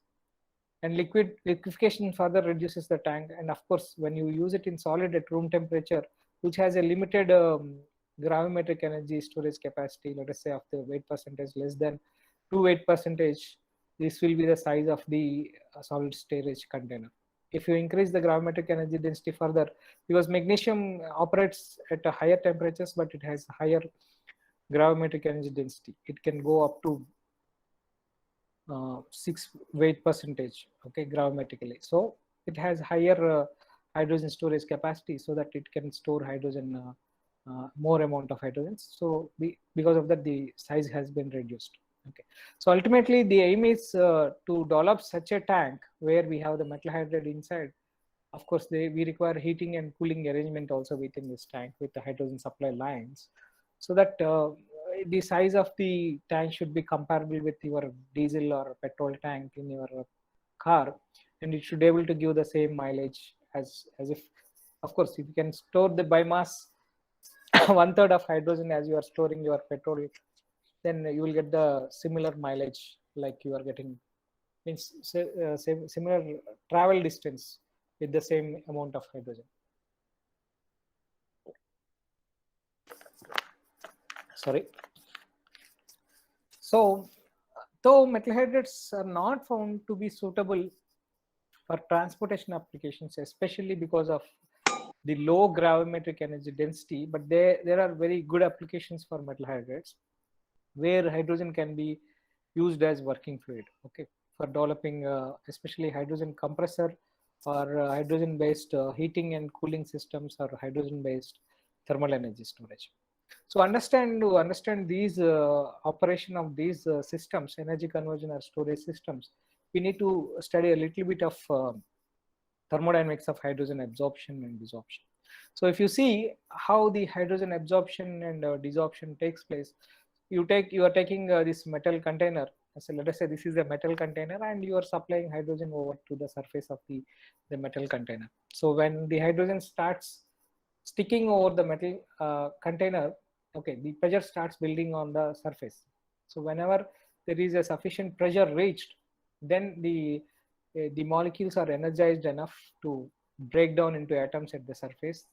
And liquefaction further reduces the tank. And of course, when you use it in solid at room temperature, which has a limited gravimetric energy storage capacity, let us say of the weight percentage less than 2 weight percentage, this will be the size of the solid storage container. If you increase the gravimetric energy density further, because magnesium operates at a higher temperatures, but it has higher gravimetric energy density, it can go up to 6 weight percentage, okay, gravimetrically. So it has higher hydrogen storage capacity, so that it can store hydrogen, more amount of hydrogen. So because of that, the size has been reduced. Okay, so ultimately the aim is to develop such a tank where we have the metal hydrate inside. Of course, we require heating and cooling arrangement also within this tank with the hydrogen supply lines, so that the size of the tank should be comparable with your diesel or petrol tank in your car, and it should be able to give the same mileage as if, of course, if you can store the biomass 1/3 of hydrogen as you are storing your petrol, then you will get the similar mileage like you are getting, means similar travel distance with the same amount of hydrogen. Sorry. So though metal hydrides are not found to be suitable for transportation applications, especially because of the low gravimetric energy density, but there are very good applications for metal hydrides where hydrogen can be used as working fluid, okay, for developing especially hydrogen compressor or hydrogen based heating and cooling systems or hydrogen based thermal energy storage. So to understand these operation of these systems, energy conversion or storage systems, we need to study a little bit of thermodynamics of hydrogen absorption and desorption. So if you see how the hydrogen absorption and desorption takes place, you are taking this metal container. So let us say this is a metal container and you are supplying hydrogen over to the surface of the metal container. So when the hydrogen starts sticking over the metal container, okay, the pressure starts building on the surface. So whenever there is a sufficient pressure reached, then the molecules are energized enough to break down into atoms at the surface.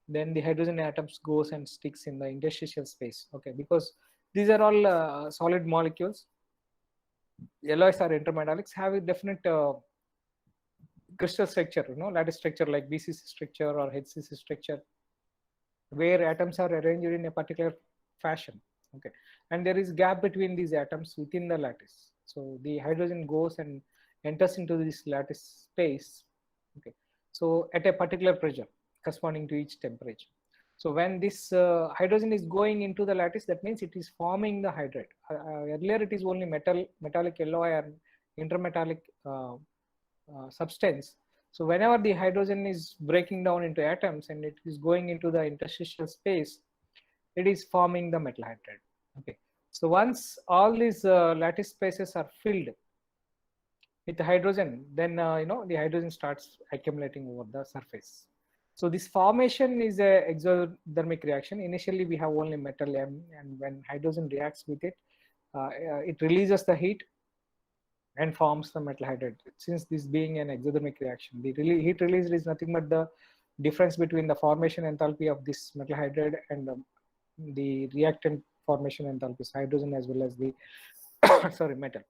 Then the hydrogen atoms goes and sticks in the interstitial space, okay, because these are all solid molecules. Alloys or intermetallics have a definite crystal structure, lattice structure like BCC structure or HCC structure, where atoms are arranged in a particular fashion, okay, and there is gap between these atoms within the lattice. So the hydrogen goes and enters into this lattice space, okay, so at a particular pressure corresponding to each temperature. So when this hydrogen is going into the lattice, that means it is forming the hydride. Earlier it is only metallic alloy or intermetallic substance. So whenever the hydrogen is breaking down into atoms and it is going into the interstitial space, it is forming the metal hydride. Okay. So once all these lattice spaces are filled with hydrogen, then the hydrogen starts accumulating over the surface. So this formation is a exothermic reaction. Initially we have only metal M, and when hydrogen reacts with it, it releases the heat and forms the metal hydride. Since this being an exothermic reaction, the heat released is nothing but the difference between the formation enthalpy of this metal hydride and the reactant formation enthalpies, hydrogen as well as the sorry, metal.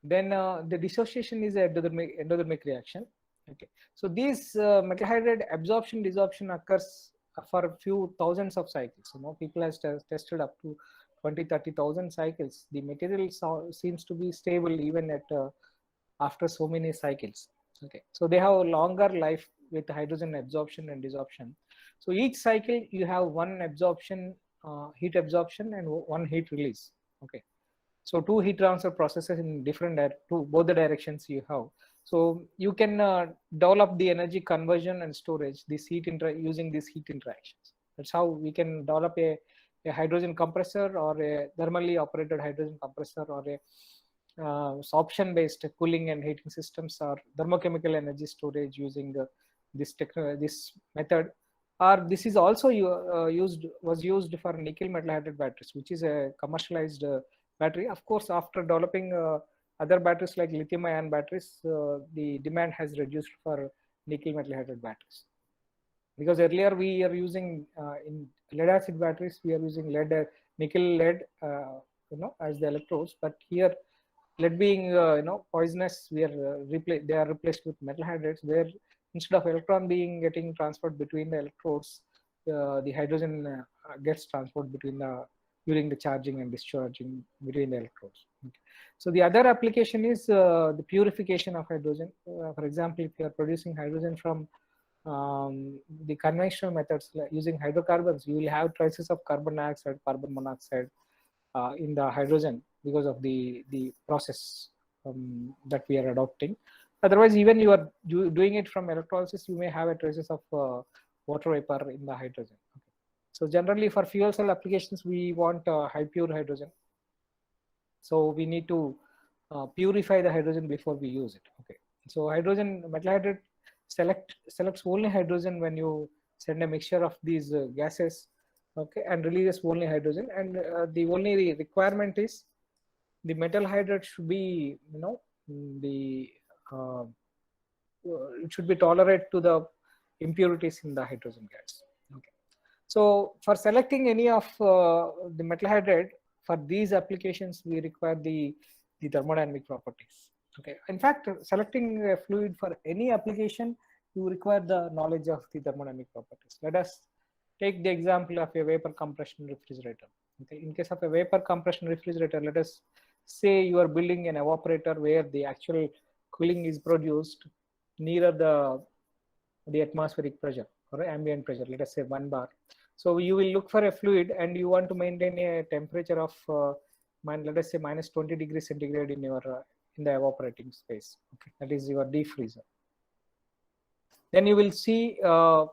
Then the dissociation is an endothermic reaction. Okay, so this metal hydride absorption desorption occurs for a few thousands of cycles. People have tested up to 20,000-30,000 cycles. The material seems to be stable even at after so many cycles. Okay, so they have a longer life with hydrogen absorption and desorption. So each cycle you have one absorption, heat absorption, and one heat release. Okay, so two heat transfer processes in different both the directions you have. So you can develop the energy conversion and storage this using these heat interactions. That's how we can develop a hydrogen compressor or a thermally operated hydrogen compressor or a sorption based cooling and heating systems or thermochemical energy storage using this method. Or this is also was used for nickel metal hydride batteries, which is a commercialized battery. Of course, after developing other batteries like lithium ion batteries, the demand has reduced for nickel metal hydride batteries. Because earlier we are using in lead acid batteries, we are using nickel lead, as the electrodes. But here, lead being poisonous, they are replaced with metal hydrides, where instead of electron getting transferred between the electrodes, the hydrogen gets transferred during the charging and discharging between the electrodes. Okay. So the other application is the purification of hydrogen. For example, if you are producing hydrogen from the conventional methods like using hydrocarbons, you will have traces of carbon dioxide, carbon monoxide in the hydrogen because of the process that we are adopting. Otherwise, even you are doing it from electrolysis, you may have a traces of water vapor in the hydrogen. Okay. So generally for fuel cell applications, we want high pure hydrogen. So we need to purify the hydrogen before we use it. Okay. So hydrogen metal hydride selects only hydrogen when you send a mixture of these gases, okay, and releases only hydrogen. And the only requirement is the metal hydride should be, the it should be tolerant to the impurities in the hydrogen gas. Okay. So for selecting any of the metal hydride for these applications, we require the thermodynamic properties. Okay. In fact, selecting a fluid for any application, you require the knowledge of the thermodynamic properties. Let us take the example of a vapor compression refrigerator. Okay. In case of a vapor compression refrigerator, let us say you are building an evaporator where the actual cooling is produced nearer the atmospheric pressure or ambient pressure, let us say 1 bar. So you will look for a fluid and you want to maintain a temperature of let us say minus 20 degrees centigrade in your in the evaporating space. Okay, that is your deep freezer. Then you will see a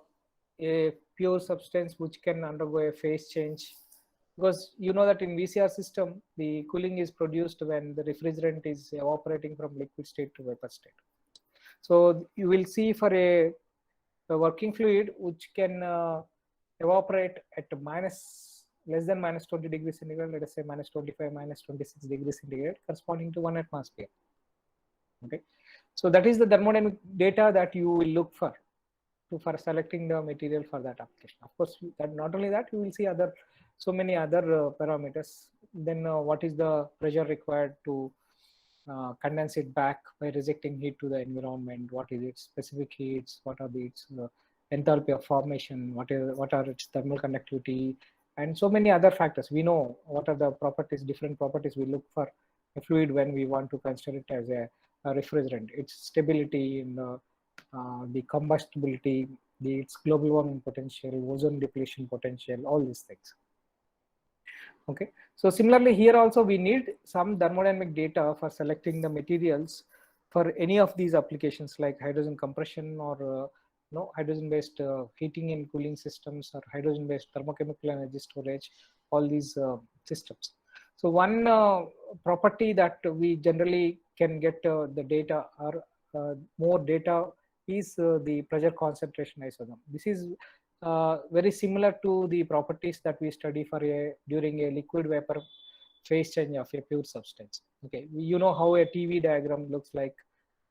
pure substance which can undergo a phase change, because you know that in VCR system the cooling is produced when the refrigerant is evaporating from liquid state to vapor state. So you will see for a working fluid which can evaporate at less than minus 20 degrees centigrade, let us say minus 25, minus 26 degrees centigrade, corresponding to 1 atmosphere. Okay, so that is the thermodynamic data that you will look for selecting the material for that application. Of course, that not only that, you will see so many other parameters. Then what is the pressure required to condense it back by rejecting heat to the environment? What is its specific heats? What are its enthalpy of formation? What are its thermal conductivity? And so many other factors. We know what are the properties, different properties we look for a fluid when we want to consider it as a refrigerant. Its stability in the combustibility, its global warming potential, ozone depletion potential, all these things. Okay, so similarly here also we need some thermodynamic data for selecting the materials for any of these applications like hydrogen compression or hydrogen based heating and cooling systems, or hydrogen based thermochemical energy storage, all these systems. So one property that we generally can get the data or more data is the pressure concentration isotherm. This is very similar to the properties that we study for during a liquid vapor phase change of a pure substance. Okay, you know how a TV diagram looks like,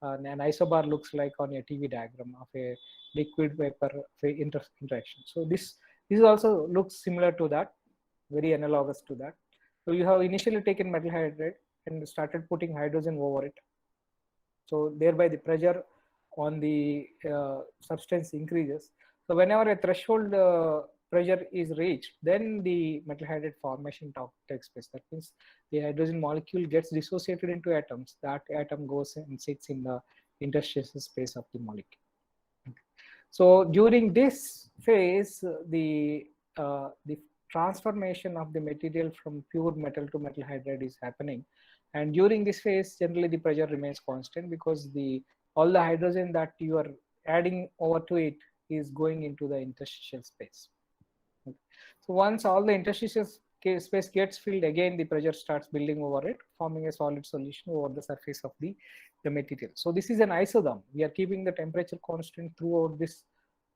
an isobar looks like on a TV diagram of a liquid vapor interaction. So this also looks similar to that, very analogous to that. So you have initially taken metal hydride and started putting hydrogen over it. So thereby the pressure on the substance increases. So whenever a threshold pressure is reached, then the metal hydride formation takes place. That means the hydrogen molecule gets dissociated into atoms. That atom goes and sits in the interstitial space of the molecule. Okay. So during this phase, the transformation of the material from pure metal to metal hydride is happening. And during this phase, generally the pressure remains constant because all the hydrogen that you are adding over to it is going into the interstitial space. Okay. So once all the interstitial space gets filled, again the pressure starts building over it, forming a solid solution over the surface of the material. So this is an isotherm. We are keeping the temperature constant throughout this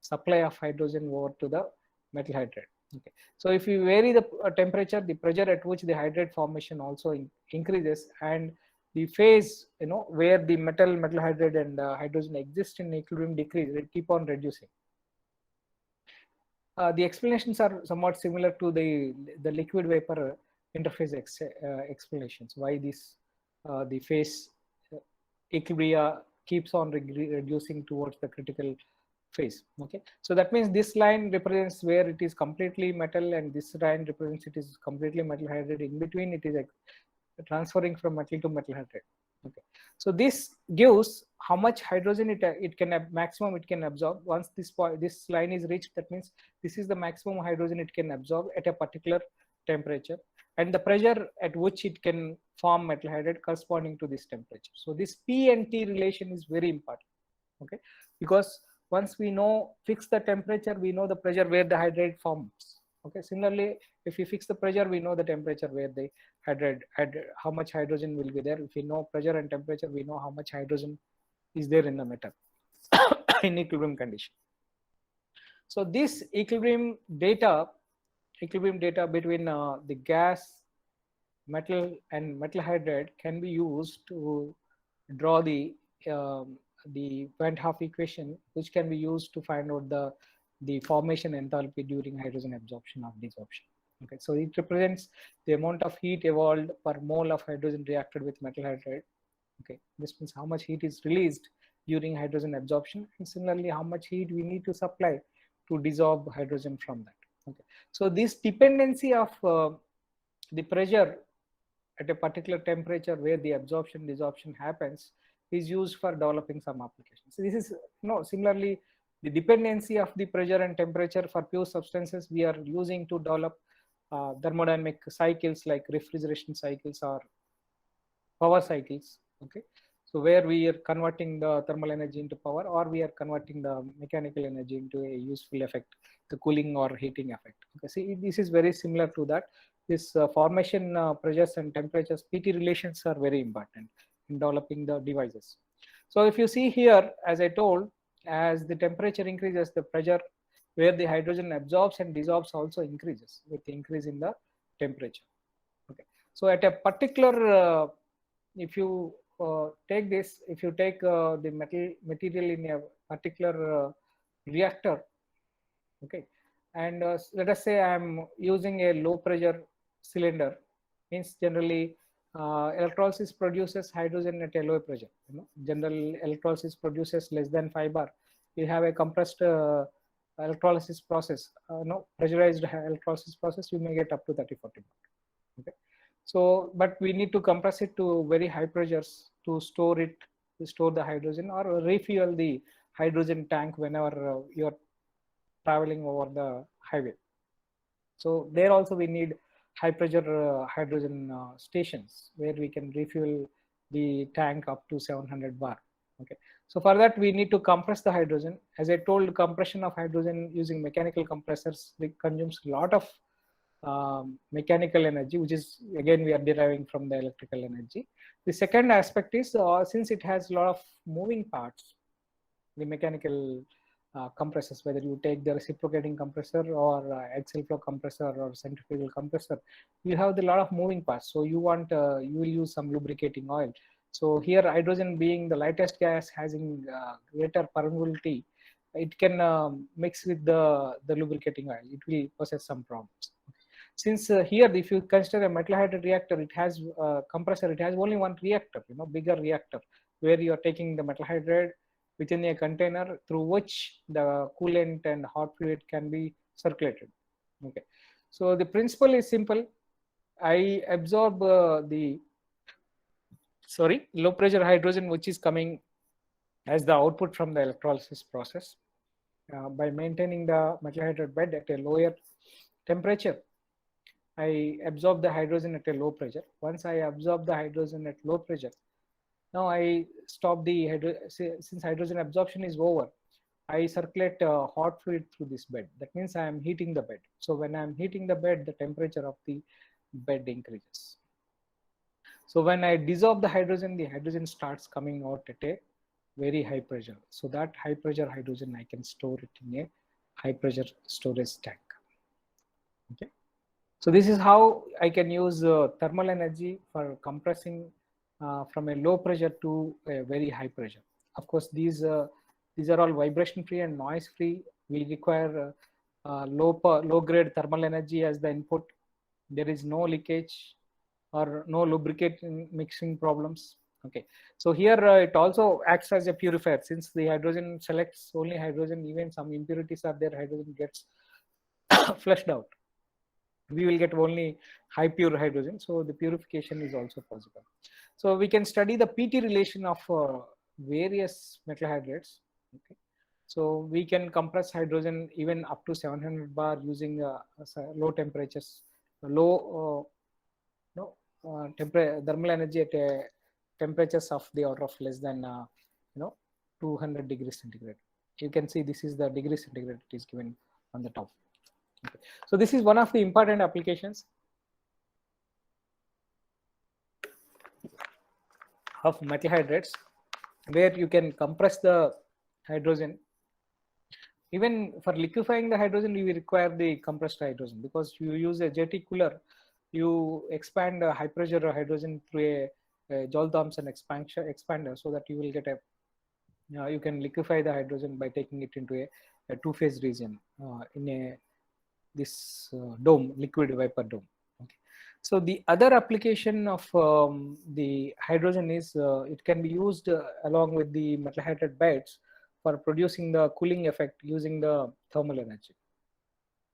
supply of hydrogen over to the metal hydride. Okay. So if you vary the temperature, the pressure at which the hydride formation also increases, and the phase where the metal hydride and hydrogen exist in equilibrium decrease, they keep on reducing. The explanations are somewhat similar to the liquid vapor interface explanations, why the phase equilibria keeps on reducing towards the critical phase. Okay, so that means this line represents where it is completely metal, and this line represents it is completely metal hydride. In between it is transferring from metal to metal hydride. Okay, so this gives how much hydrogen it can maximum it can absorb. Once this line is reached, that means this is the maximum hydrogen it can absorb at a particular temperature, and the pressure at which it can form metal hydride corresponding to this temperature. So this P and T relation is very important. Okay, because once we fix the temperature, we know the pressure where the hydride forms. Okay, similarly, if we fix the pressure, we know the temperature where the hydride, how much hydrogen will be there. If we know pressure and temperature, we know how much hydrogen is there in the metal in equilibrium condition. So this equilibrium data between the gas, metal and metal hydride can be used to draw the Van 't Hoff equation, which can be used to find out the formation enthalpy during hydrogen absorption or desorption. Okay, so it represents the amount of heat evolved per mole of hydrogen reacted with metal hydride. Okay, this means how much heat is released during hydrogen absorption, and similarly how much heat we need to supply to dissolve hydrogen from that. Okay, so this dependency of the pressure at a particular temperature where the absorption desorption happens is used for developing some applications. So this is similarly the dependency of the pressure and temperature for pure substances we are using to develop thermodynamic cycles like refrigeration cycles or power cycles. Okay, so where we are converting the thermal energy into power, or we are converting the mechanical energy into a useful effect, the cooling or heating effect. Okay, see, this is very similar to that. This formation pressures and temperatures, PT relations are very important in developing the devices. So if you see here, as I told, as the temperature increases, the pressure where the hydrogen absorbs and dissolves also increases with the increase in the temperature. Okay, so at a particular if you take this, if you take the material in a particular reactor, okay, and let us say I am using a low pressure cylinder, means generally electrolysis produces hydrogen at a low pressure. General electrolysis produces less than 5 bar. You have a compressed electrolysis process, pressurized electrolysis process, you may get up to 30-40 bar. Okay. So, but we need to compress it to very high pressures to store the hydrogen or refuel the hydrogen tank whenever you're traveling over the highway. So there also we need high pressure hydrogen stations where we can refuel the tank up to 700 bar. Okay, so for that we need to compress the hydrogen. As I told, compression of hydrogen using mechanical compressors consumes a lot of mechanical energy, which is again we are deriving from the electrical energy. The second aspect is since it has a lot of moving parts, the mechanical compressors, whether you take the reciprocating compressor or axial flow compressor or centrifugal compressor, you have a lot of moving parts. So you want you will use some lubricating oil. So here hydrogen being the lightest gas, having greater permeability, it can mix with the lubricating oil. It will possess some problems. Since here, if you consider a metal hydride reactor, it has compressor, it has only one reactor, bigger reactor, where you are taking the metal hydride within a container through which the coolant and hot fluid can be circulated. Okay, so the principle is simple. I absorb the low pressure hydrogen, which is coming as the output from the electrolysis process by maintaining the metal hydride bed at a lower temperature. I absorb the hydrogen at a low pressure. Once I absorb the hydrogen at low pressure, now I stop the since hydrogen absorption is over, I circulate hot fluid through this bed. That means I am heating the bed. So when I am heating the bed, the temperature of the bed increases. So when I dissolve the hydrogen starts coming out at a very high pressure. So that high pressure hydrogen, I can store it in a high pressure storage tank. Okay. So this is how I can use thermal energy for compressing from a low pressure to a very high pressure. Of course, these are all vibration free and noise free. We require low grade thermal energy as the input. There is no leakage or no lubricating mixing problems. Okay, so here it also acts as a purifier. Since the hydrogen selects only hydrogen, even some impurities are there, hydrogen gets flushed out. We will get only high pure hydrogen, so the purification is also possible. So we can study the PT relation of various metal hydrides. Okay, so we can compress hydrogen even up to 700 bar using low temperatures, low thermal energy at temperatures of the order of less than 200 degrees centigrade. You can see this is the degree centigrade it is given on the top. Okay. So this is one of the important applications of metal hydrides, where you can compress the hydrogen Even for liquefying the hydrogen, we require the compressed hydrogen, because you use a JT cooler, you expand a high pressure hydrogen through a Joule-Thomson expander, so that you will get a you can liquefy the hydrogen by taking it into a two-phase region in this dome, liquid vapor dome. Okay. So the other application of the hydrogen is it can be used along with the metal hydride beds for producing the cooling effect using the thermal energy.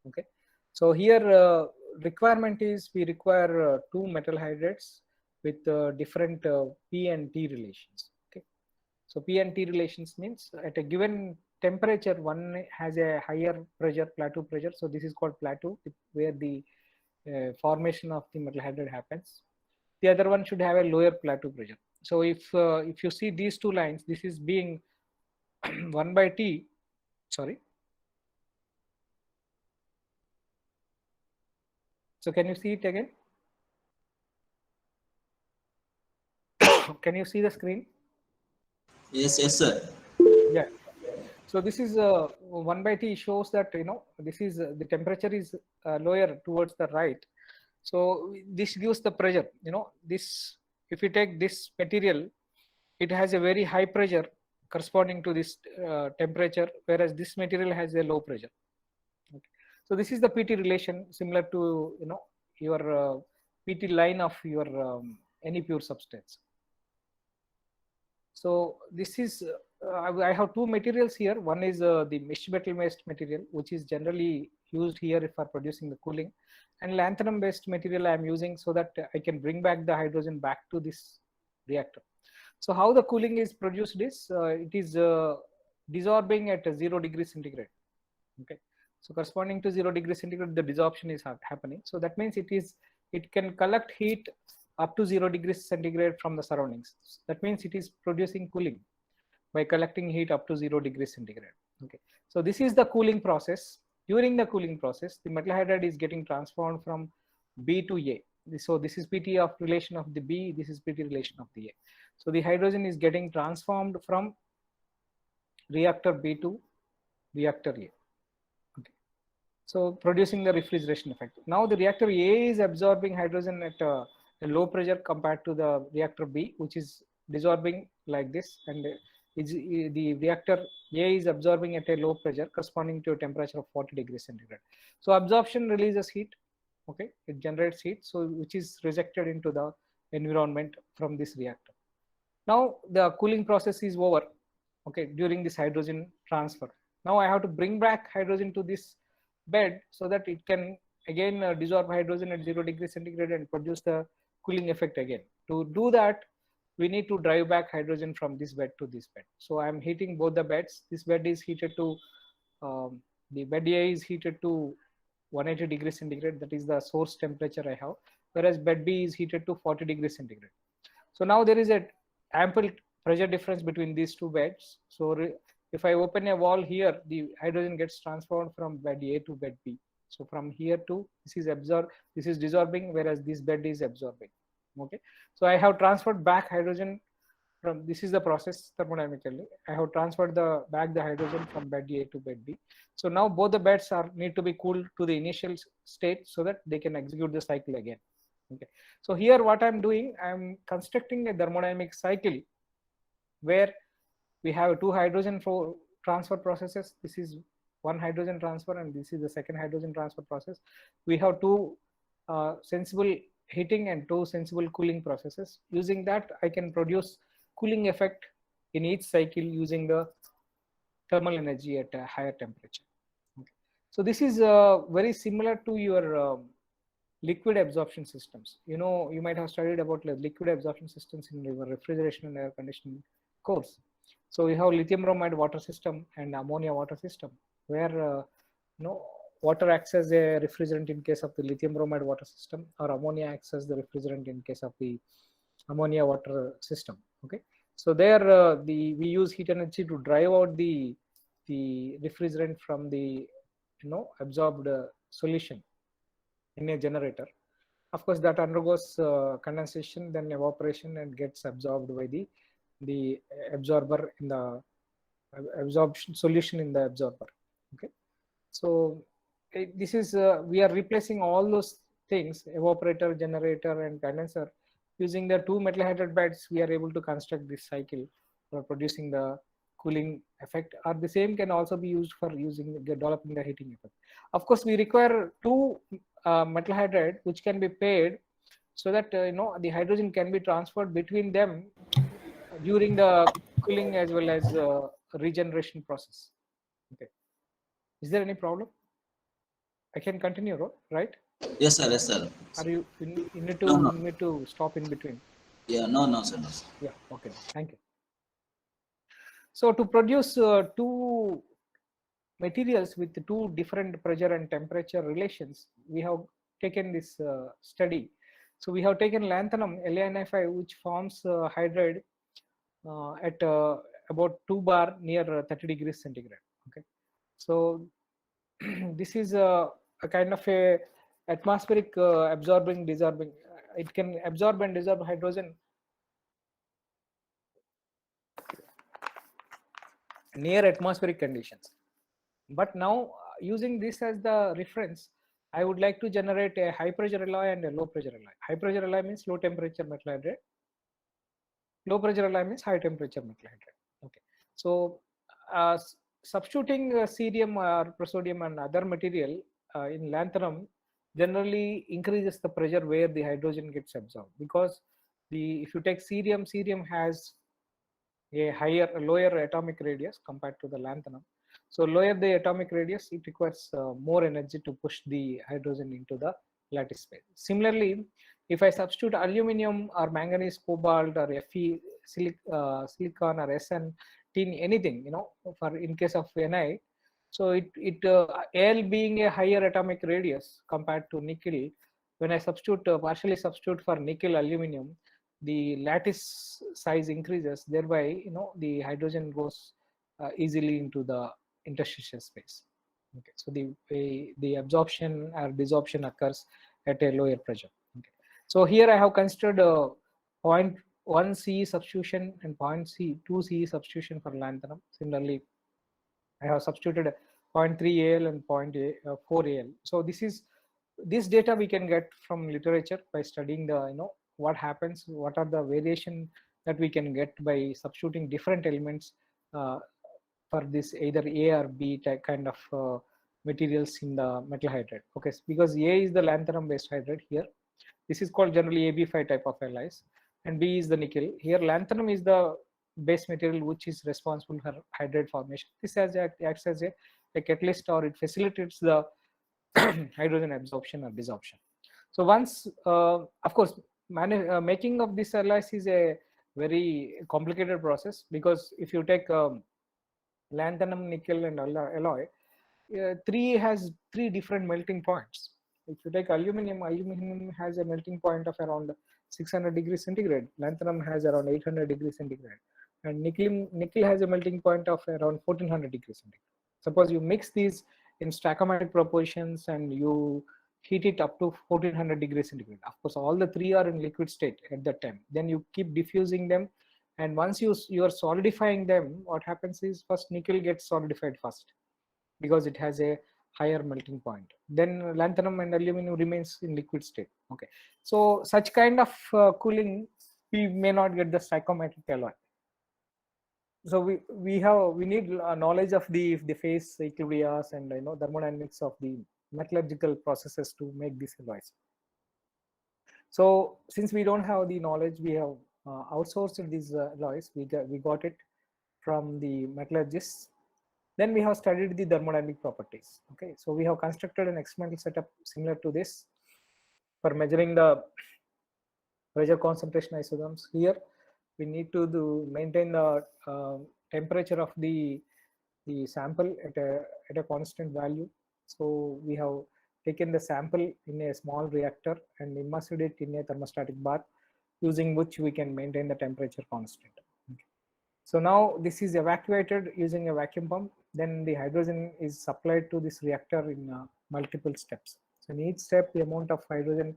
Okay. So here requirement is we require two metal hydrides with different P and T relations. Okay. So P and T relations means at a given temperature, one has a higher pressure, plateau pressure. So this is called plateau, where the formation of the metal hydride happens. The other one should have a lower plateau pressure. So if you see these two lines, this is being 1 by T. Sorry. So can you see it again? Can you see the screen? Yes, yes, sir. Yeah. So this is 1 by T shows that, this is the temperature is lower towards the right. So this gives the pressure, this, if you take this material, it has a very high pressure corresponding to this temperature, whereas this material has a low pressure. Okay. So this is the PT relation, similar to, your PT line of your any pure substance. So this is, I have two materials here. One is the mesh metal based material, which is generally used here for producing the cooling, and lanthanum based material I am using so that I can bring back the hydrogen back to this reactor. So how the cooling is produced is, it is desorbing at 0 degrees centigrade. Okay. So corresponding to 0 degrees centigrade, the desorption is happening. So that means it can collect heat up to 0 degrees centigrade from the surroundings. That means it is producing cooling by collecting heat up to 0 degrees centigrade. Okay. So this is the cooling process. During the cooling process, the metal hydride is getting transformed from B to A. So this is PT of relation of the B, this is PT relation of the A. So the hydrogen is getting transformed from reactor B to reactor A. Okay. So producing the refrigeration effect. Now the reactor A is absorbing hydrogen at a low pressure compared to the reactor B, which is desorbing like this, and the reactor A is absorbing at a low pressure corresponding to a temperature of 40 degrees centigrade. So absorption releases heat. Okay, it generates heat, so which is rejected into the environment from this reactor. Now the cooling process is over. Okay, during this hydrogen transfer. Now I have to bring back hydrogen to this bed so that it can again dissolve hydrogen at 0 degrees centigrade and produce the cooling effect again. To do that, we need to drive back hydrogen from this bed to this bed. So I am heating both the beds. This bed is heated to, the bed A is heated to 180 degrees centigrade. That is the source temperature I have. Whereas bed B is heated to 40 degrees centigrade. So now there is an ample pressure difference between these two beds. So if I open a wall here, the hydrogen gets transformed from bed A to bed B. So from here to this is desorbing, whereas this bed is absorbing. Okay. So I have transferred back hydrogen from, this is the process thermodynamically. I have transferred back the hydrogen from bed A to bed B. So now both the beds need to be cooled to the initial state so that they can execute the cycle again. Okay. So here what I'm doing, I'm constructing a thermodynamic cycle where we have two hydrogen transfer processes. This is one hydrogen transfer and this is the second hydrogen transfer process. We have two sensible heating and two sensible cooling processes. Using that, I can produce cooling effect in each cycle using the thermal energy at a higher temperature. Okay. So this is very similar to your liquid absorption systems. You might have studied about liquid absorption systems in your refrigeration and air conditioning course. So we have lithium bromide water system and ammonia water system, where water acts as a refrigerant in case of the lithium bromide water system, or ammonia acts as the refrigerant in case of the ammonia water system. Okay, so there we use heat energy to drive out the refrigerant from the absorbed solution in a generator. Of course, that undergoes condensation, then evaporation, and gets absorbed by the absorber in the absorption solution in the absorber. So this is we are replacing all those things, evaporator, generator, and condenser. Using the two metal hydride beds, we are able to construct this cycle for producing the cooling effect. Or the same can also be used for developing the heating effect. Of course, we require two metal hydride which can be paired so that the hydrogen can be transferred between them during the cooling as well as regeneration process. Okay, is there any problem? I can continue, right? Yes, sir. Yes, sir. Are you need to No, no. stop in between? Yeah, no, no, sir. No, sir. Yeah, okay, thank you. So to produce two materials with two different pressure and temperature relations, we have taken this study. So we have taken lanthanum LaNi5, which forms hydride at about 2 bar near 30 degrees centigrade. Okay, so this is a kind of a atmospheric absorbing desorbing. It can absorb and desorb hydrogen near atmospheric conditions. But now using this as the reference, I would like to generate a high pressure alloy and a low pressure alloy. High pressure alloy means low temperature metal hydride. Low pressure alloy means high temperature metal hydride. Okay, so substituting cerium or praseodymium and other material in lanthanum generally increases the pressure where the hydrogen gets absorbed, because if you take cerium has a lower atomic radius compared to the lanthanum. So lower the atomic radius, it requires more energy to push the hydrogen into the lattice space. Similarly, if I substitute aluminum or manganese, cobalt or Fe, silicon or SN, tin, anything, for in case of Ni, so Al being a higher atomic radius compared to nickel, when I partially substitute for nickel aluminum, the lattice size increases, thereby the hydrogen goes easily into the interstitial space. Okay, so the absorption or desorption occurs at a lower pressure. Okay, so here I have considered 0.1 C substitution and 0.2 C substitution for lanthanum. Similarly, I have substituted 0.3 Al and 0.4 Al. So this data we can get from literature by studying the what happens, what are the variation that we can get by substituting different elements for this either A or B type kind of materials in the metal hydride. Okay, because A is the lanthanum based hydride here. This is called generally AB5 type of alloys, and B is the nickel. Here lanthanum is the base material which is responsible for hydride formation. This acts as a catalyst, or it facilitates the hydrogen absorption or desorption. So once, of course, making of this alloys is a very complicated process, because if you take lanthanum, nickel, and alloy, has three different melting points. If you take aluminum has a melting point of around 600 degrees centigrade. Lanthanum has around 800 degrees centigrade, and nickel has a melting point of around 1400 degrees centigrade. Suppose you mix these in stoichiometric proportions and you heat it up to 1400 degrees centigrade. Of course, all the three are in liquid state at that time. Then you keep diffusing them, and once you are solidifying them, what happens is first nickel gets solidified first, because it has a higher melting point. Then lanthanum and aluminum remains in liquid state. Okay, so such kind of cooling we may not get the stoichiometric alloy. So we need knowledge of the phase equilibria and thermodynamics of the metallurgical processes to make these alloys. So since we don't have the knowledge, we have outsourced these alloys. We got it from the metallurgists. Then we have studied the thermodynamic properties. Okay, so we have constructed an experimental setup similar to this for measuring the pressure concentration isotherms. Here we need to maintain the temperature of the sample at a constant value. So we have taken the sample in a small reactor and immersed it in a thermostatic bath, using which we can maintain the temperature constant. Okay. So now this is evacuated using a vacuum pump. Then the hydrogen is supplied to this reactor in multiple steps. So in each step, the amount of hydrogen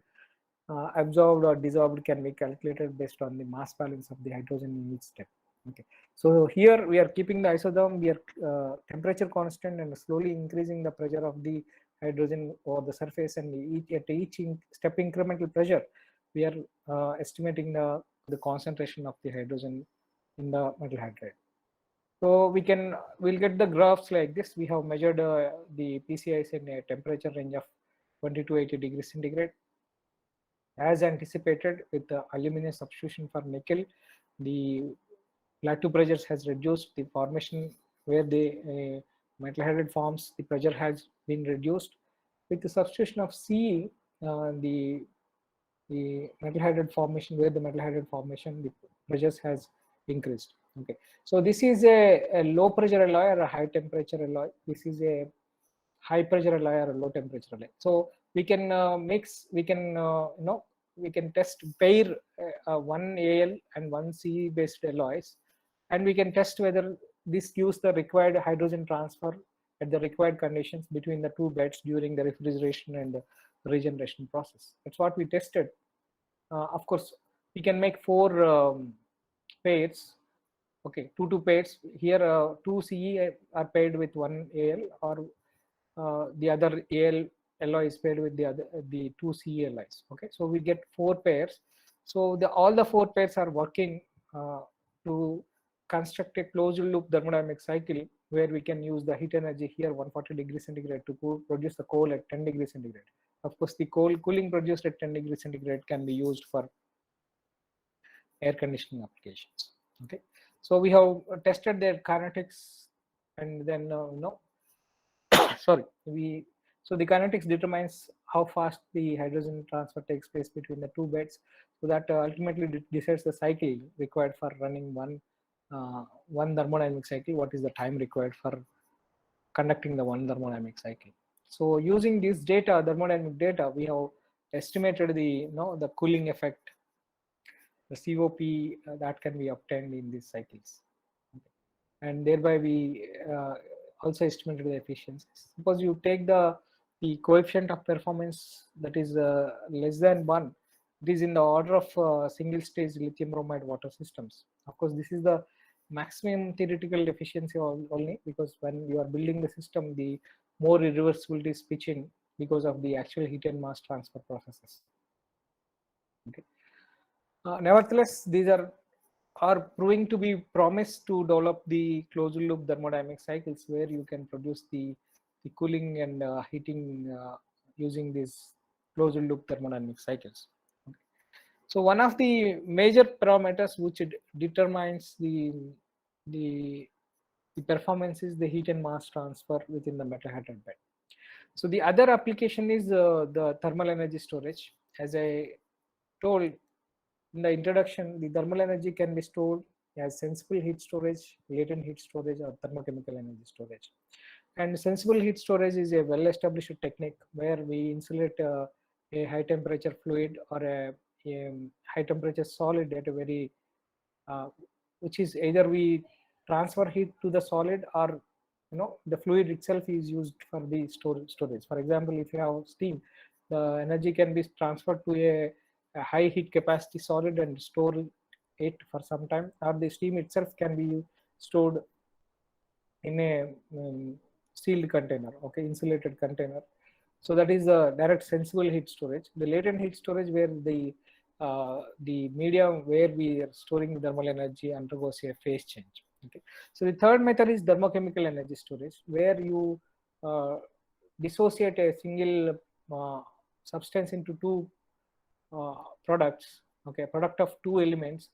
absorbed or desorbed can be calculated based on the mass balance of the hydrogen in each step. Okay, so here we are keeping the isotherm, we are temperature constant and slowly increasing the pressure of the hydrogen over the surface, and at each step incremental pressure, we are estimating the concentration of the hydrogen in the metal hydride. So we'll get the graphs like this. We have measured the PCIs in a temperature range of 20 to 80 degrees centigrade. As anticipated, with the aluminum substitution for nickel, the plateau pressures has reduced. The formation where the metal hydride forms, the pressure has been reduced. With the substitution of Ce, the metal hydride formation, where the metal hydride formation, the pressures has increased. Okay, so this is a low pressure alloy or a high temperature alloy. This is a high pressure alloy or a low temperature alloy. So we can mix, we can we can test pair one Al and one Ce based alloys, and we can test whether this gives the required hydrogen transfer at the required conditions between the two beds during the refrigeration and the regeneration process. That's what we tested. Of course, we can make 4 pairs. Okay, 2 pairs. Here 2 Ce are paired with 1 Al, or the other Al alloy is paired with the 2 Ce alloys. Okay, so we get 4 pairs. So all the 4 pairs are working to construct a closed loop thermodynamic cycle where we can use the heat energy here 140 degrees centigrade to produce the coal at 10 degrees centigrade. Of course, the cooling produced at 10 degrees centigrade can be used for air conditioning applications. Okay, so we have tested their kinetics, and then sorry, so the kinetics determines how fast the hydrogen transfer takes place between the two beds, so that ultimately decides the cycle required for running one thermodynamic cycle. What is the time required for conducting the one thermodynamic cycle? So using this data, thermodynamic data, we have estimated the the cooling effect, the COP that can be obtained in these cycles, and thereby we also estimated the efficiencies. Suppose you take the coefficient of performance that is less than 1, it is in the order of single stage lithium bromide water systems. Of course, this is the maximum theoretical efficiency only, because when you are building the system, the more irreversibility is pitch in because of the actual heat and mass transfer processes. Okay. Nevertheless, these are proving to be promised to develop the closed loop thermodynamic cycles where you can produce the cooling and heating using these closed loop thermodynamic cycles. Okay. So one of the major parameters which determines the performance is the heat and mass transfer within the metal hydride bed. So the other application is the thermal energy storage. As I told in the introduction, the thermal energy can be stored as sensible heat storage, latent heat storage, or thermochemical energy storage. And sensible heat storage is a well-established technique where we insulate a high temperature fluid or a high temperature solid at a very, which is either we transfer heat to the solid, or the fluid itself is used for the storage. For example, if you have steam, the energy can be transferred to a high heat capacity solid and store it for some time, or the steam itself can be stored in a sealed container, okay, insulated container. So that is a direct sensible heat storage. The latent heat storage, where the medium where we are storing the thermal energy undergoes a phase change. Okay, so the third method is thermochemical energy storage, where you dissociate a single substance into two products, okay, product of two elements.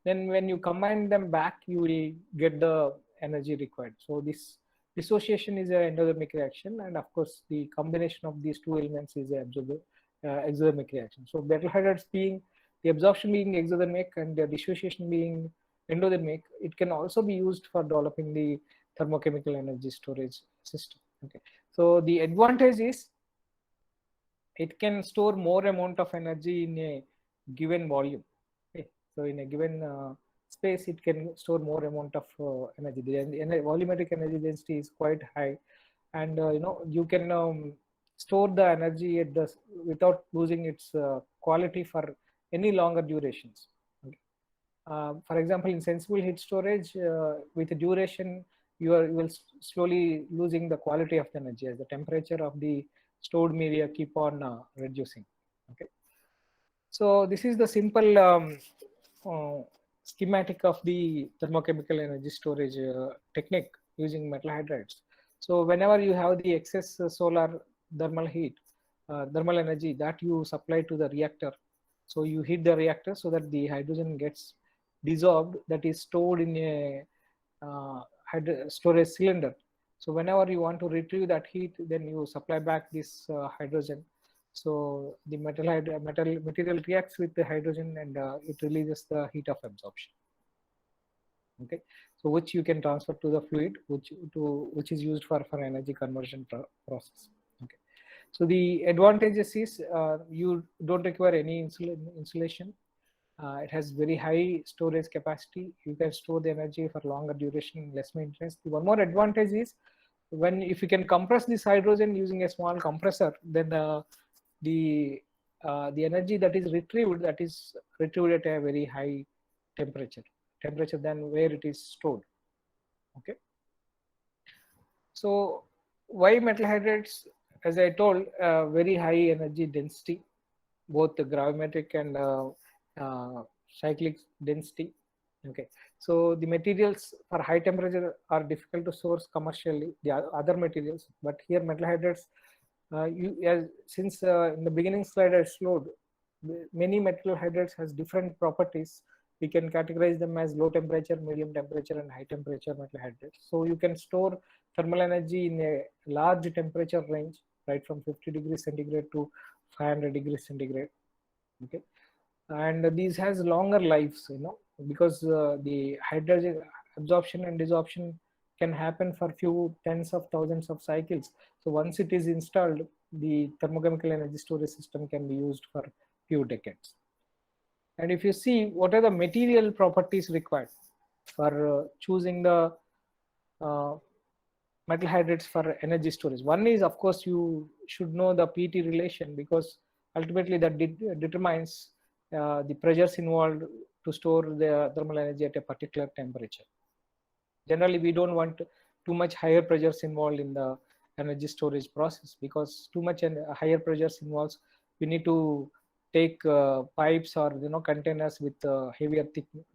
Then when you combine them back, you will get the energy required. So this dissociation is an endothermic reaction, and of course the combination of these two elements is an exothermic reaction. So metal hydrides being the absorption being exothermic and the dissociation being endothermic, it can also be used for developing the thermochemical energy storage system. Okay, so the advantage is it can store more amount of energy in a given volume. Okay, so in a given space, it can store more amount of energy. The volumetric energy density is quite high, and you can store the energy at without losing its quality for any longer durations. Okay. For example, in sensible heat storage, with the duration, you will slowly losing the quality of the energy as the temperature of the stored media keep on reducing. Okay, so this is the simple schematic of the thermochemical energy storage technique using metal hydrides. So whenever you have the excess solar thermal heat, thermal energy that you supply to the reactor, so you heat the reactor so that the hydrogen gets dissolved, that is stored in a storage cylinder. So whenever you want to retrieve that heat, then you supply back this hydrogen. So the material reacts with the hydrogen and it releases the heat of absorption. Okay, so which you can transfer to the fluid, which is used for energy conversion process. Okay, so the advantages is you don't require any insulation. It has very high storage capacity. You can store the energy for longer duration, less maintenance. The one more advantage is if you can compress this hydrogen using a small compressor, then the energy that is retrieved at a very high temperature than where it is stored. Okay, so why metal hydrides? As I told, very high energy density, both the gravimetric and cyclic density. Okay, so the materials for high temperature are difficult to source commercially, the other materials, but here metal hydrides, since in the beginning slide I showed, many metal hydrides has different properties. We can categorize them as low temperature, medium temperature, and high temperature metal hydrides. So you can store thermal energy in a large temperature range, right from 50 degrees centigrade to 500 degrees centigrade. Okay, and these has longer lives, because the hydrogen absorption and desorption can happen for few tens of thousands of cycles. So once it is installed, the thermochemical energy storage system can be used for few decades. And if you see what are the material properties required for choosing the metal hydrides for energy storage, one is, of course, you should know the PT relation, because ultimately that determines the pressures involved to store the thermal energy at a particular temperature. Generally, we don't want too much higher pressures involved in the energy storage process, because too much higher pressures involves, we need to take pipes or containers with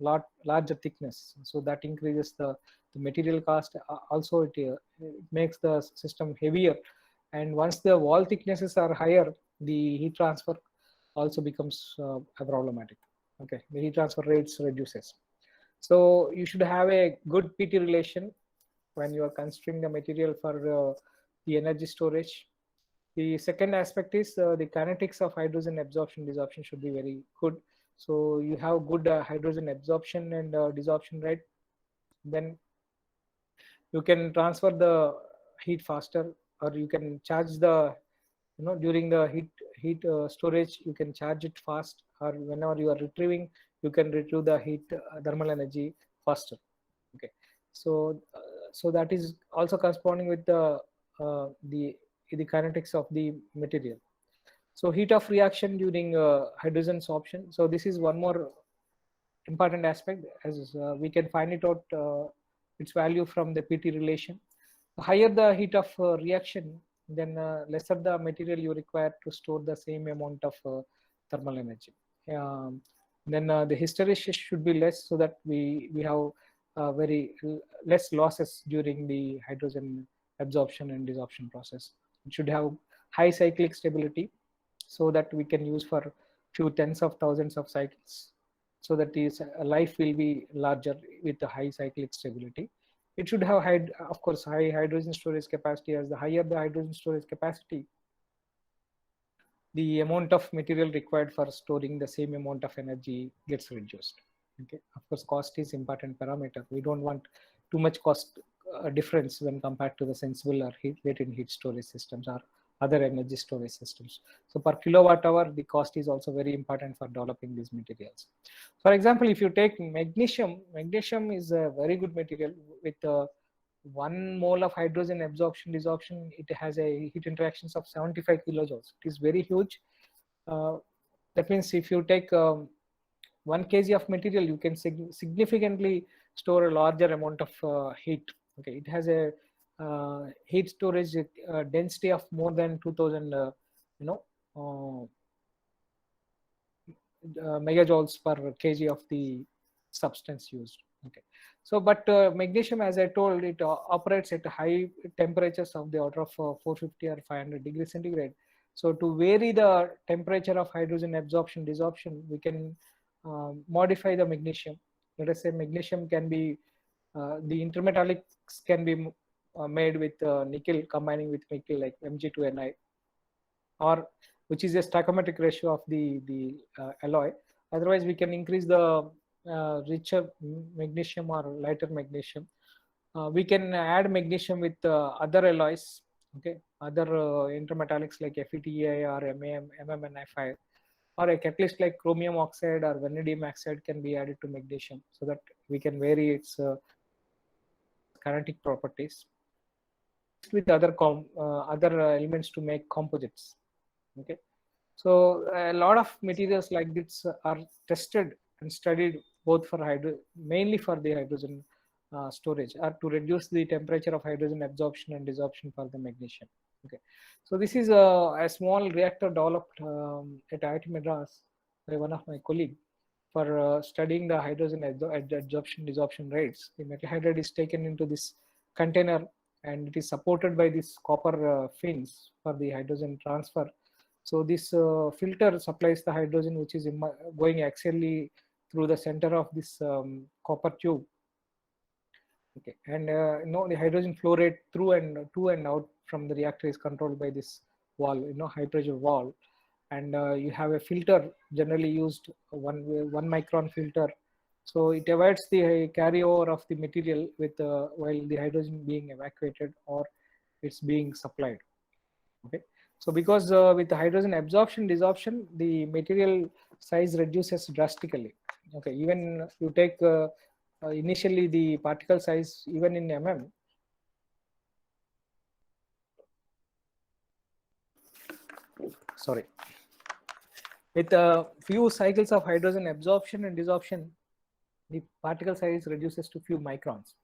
larger thickness, so that increases the material cost. Also it makes the system heavier, and once the wall thicknesses are higher, the heat transfer also becomes problematic. Okay, the heat transfer rates reduces. So you should have a good PT relation when you are considering the material for the energy storage. The second aspect is the kinetics of hydrogen absorption desorption should be very good. So you have good hydrogen absorption and desorption rate, then you can transfer the heat faster, or you can charge the during the heat storage, you can charge it fast, or whenever you are retrieving, you can retrieve the heat thermal energy faster. Okay, so that is also corresponding with the kinetics of the material. So heat of reaction during hydrogen sorption. So this is one more important aspect, as we can find it out its value from the PT relation. The higher the heat of reaction, then lesser the material you require to store the same amount of thermal energy. Then the hysteresis should be less, so that we have very less losses during the hydrogen absorption and desorption process. It should have high cyclic stability, so that we can use for few tens of thousands of cycles, so that is life will be larger with the high cyclic stability. It should have of course, high hydrogen storage capacity. As the higher the hydrogen storage capacity, the amount of material required for storing the same amount of energy gets reduced. Okay, of course, cost is important parameter. We don't want too much cost difference when compared to the sensible or latent heat storage systems or other energy storage systems. So per kilowatt hour, the cost is also very important for developing these materials. For example, if you take magnesium is a very good material. With 1 mole of hydrogen absorption desorption, it has a heat interactions of 75 kilojoules. It is very huge. That means if you take 1 kg of material, you can significantly store a larger amount of heat. Okay, it has a heat storage density of more than 2000 megajoules per kg of the substance used. Okay, so but magnesium, as I told, it operates at high temperatures of the order of 450 or 500 degrees centigrade. So to vary the temperature of hydrogen absorption desorption, we can modify the magnesium. Let us say magnesium can be the intermetallics can be made with nickel, combining with nickel, like Mg2Ni, or which is a stoichiometric ratio of the alloy. Otherwise, we can increase the richer magnesium or lighter magnesium. We can add magnesium with other alloys, okay, other intermetallics like FeTe or MAM, MMNi5, or a catalyst like chromium oxide or vanadium oxide can be added to magnesium, so that we can vary its kinetic properties with other elements to make composites. Okay, so a lot of materials like this are tested and studied both for mainly for the hydrogen storage, or to reduce the temperature of hydrogen absorption and desorption for the magnesium. Okay, so this is a small reactor developed at IIT Madras by one of my colleagues for studying the hydrogen absorption desorption rates. The metal hydride is taken into this container, and it is supported by these copper fins for the hydrogen transfer. So this filter supplies the hydrogen, which is going axially through the center of this copper tube. Okay, and the hydrogen flow rate through and to and out from the reactor is controlled by this valve, high pressure valve. And you have a filter generally used, one micron filter. So it avoids the carryover of the material with while the hydrogen being evacuated or it's being supplied. Okay, so because with the hydrogen absorption desorption, the material size reduces drastically. Okay, even you take initially the particle size even in mm. Sorry. With a few cycles of hydrogen absorption and desorption, the particle size reduces to few microns.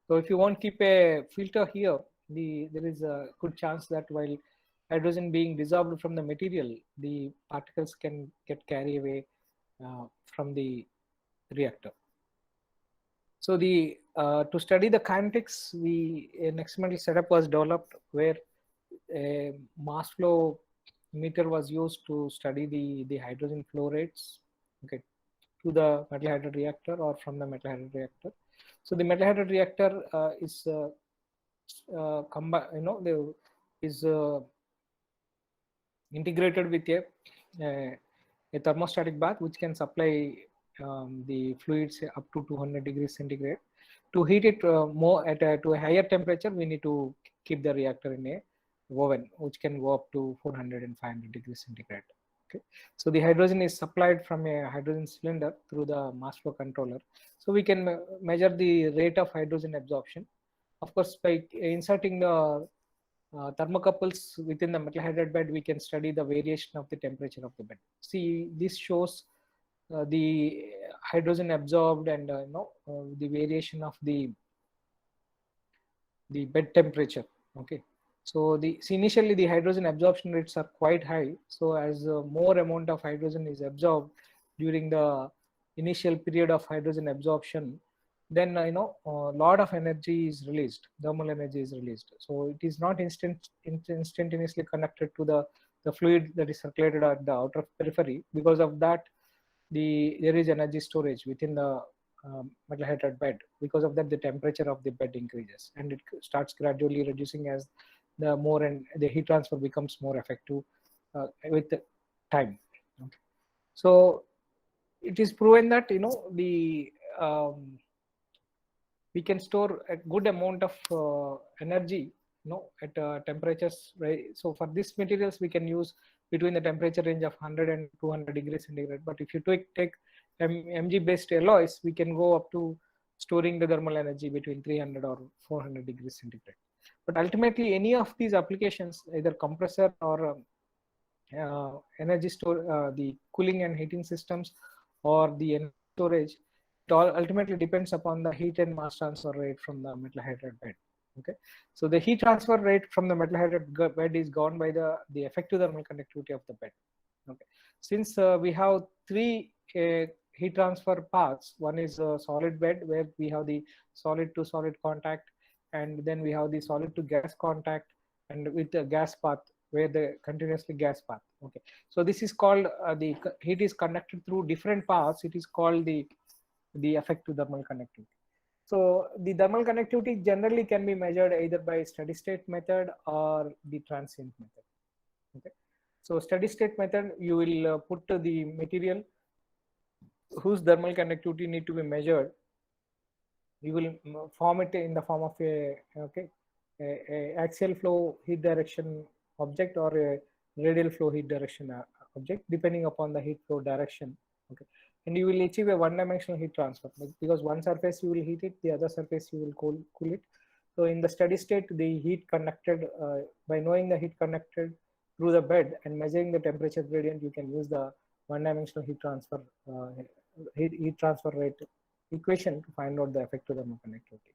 So if you want to keep a filter here, there is a good chance that while hydrogen being dissolved from the material, the particles can get carried away from the reactor. So to study the kinetics, an experimental setup was developed where a mass flow meter was used to study the hydrogen flow rates, okay, to the metal hydride reactor or from the metal hydride reactor. So the metal hydride reactor is integrated with a thermostatic bath, which can supply the fluids up to 200 degrees centigrade. To heat it more to a higher temperature, we need to keep the reactor in a oven, which can go up to 400 and 500 degrees centigrade. Okay, so the hydrogen is supplied from a hydrogen cylinder through the mass flow controller. So we can measure the rate of hydrogen absorption. Of course, by inserting the thermocouples within the metal hydride bed, we can study the variation of the temperature of the bed. See, this shows the hydrogen absorbed and the variation of the bed temperature. Okay, so initially the hydrogen absorption rates are quite high. So as more amount of hydrogen is absorbed during the initial period of hydrogen absorption, then a lot of energy is released, thermal energy is released. So it is not instantaneously connected to the fluid that is circulated at the outer periphery. Because of that, there is energy storage within the metal hydride bed. Because of that, the temperature of the bed increases, and it starts gradually reducing as the heat transfer becomes more effective with the time. Okay. So it is proven that we can store a good amount of energy at temperatures, right? So for these materials, we can use between the temperature range of 100 and 200 degrees centigrade. But if you take Mg based alloys, we can go up to storing the thermal energy between 300 or 400 degrees centigrade. But ultimately, any of these applications, either compressor or energy store, the cooling and heating systems, or the energy storage, it all ultimately depends upon the heat and mass transfer rate from the metal hydride bed. Okay, so the heat transfer rate from the metal hydride bed is governed by the effective thermal conductivity of the bed. Okay, since we have three heat transfer paths, one is a solid bed where we have the solid to solid contact, and then we have the solid to gas contact, and with the gas path where the continuously gas path. Okay, so this is called the heat is conducted through different paths. It is called the effective thermal conductivity. So the thermal conductivity generally can be measured either by steady state method or the transient method. Okay, so steady state method, you will put the material whose thermal conductivity need to be measured. You will form it in the form of a axial flow heat direction object or a radial flow heat direction object, depending upon the heat flow direction. Okay, and you will achieve a one-dimensional heat transfer, because one surface you will heat it, the other surface you will cool it. So in the steady state, the heat conducted, by knowing the heat conducted through the bed and measuring the temperature gradient, you can use the one-dimensional heat transfer heat transfer rate equation to find out the effective thermal conductivity.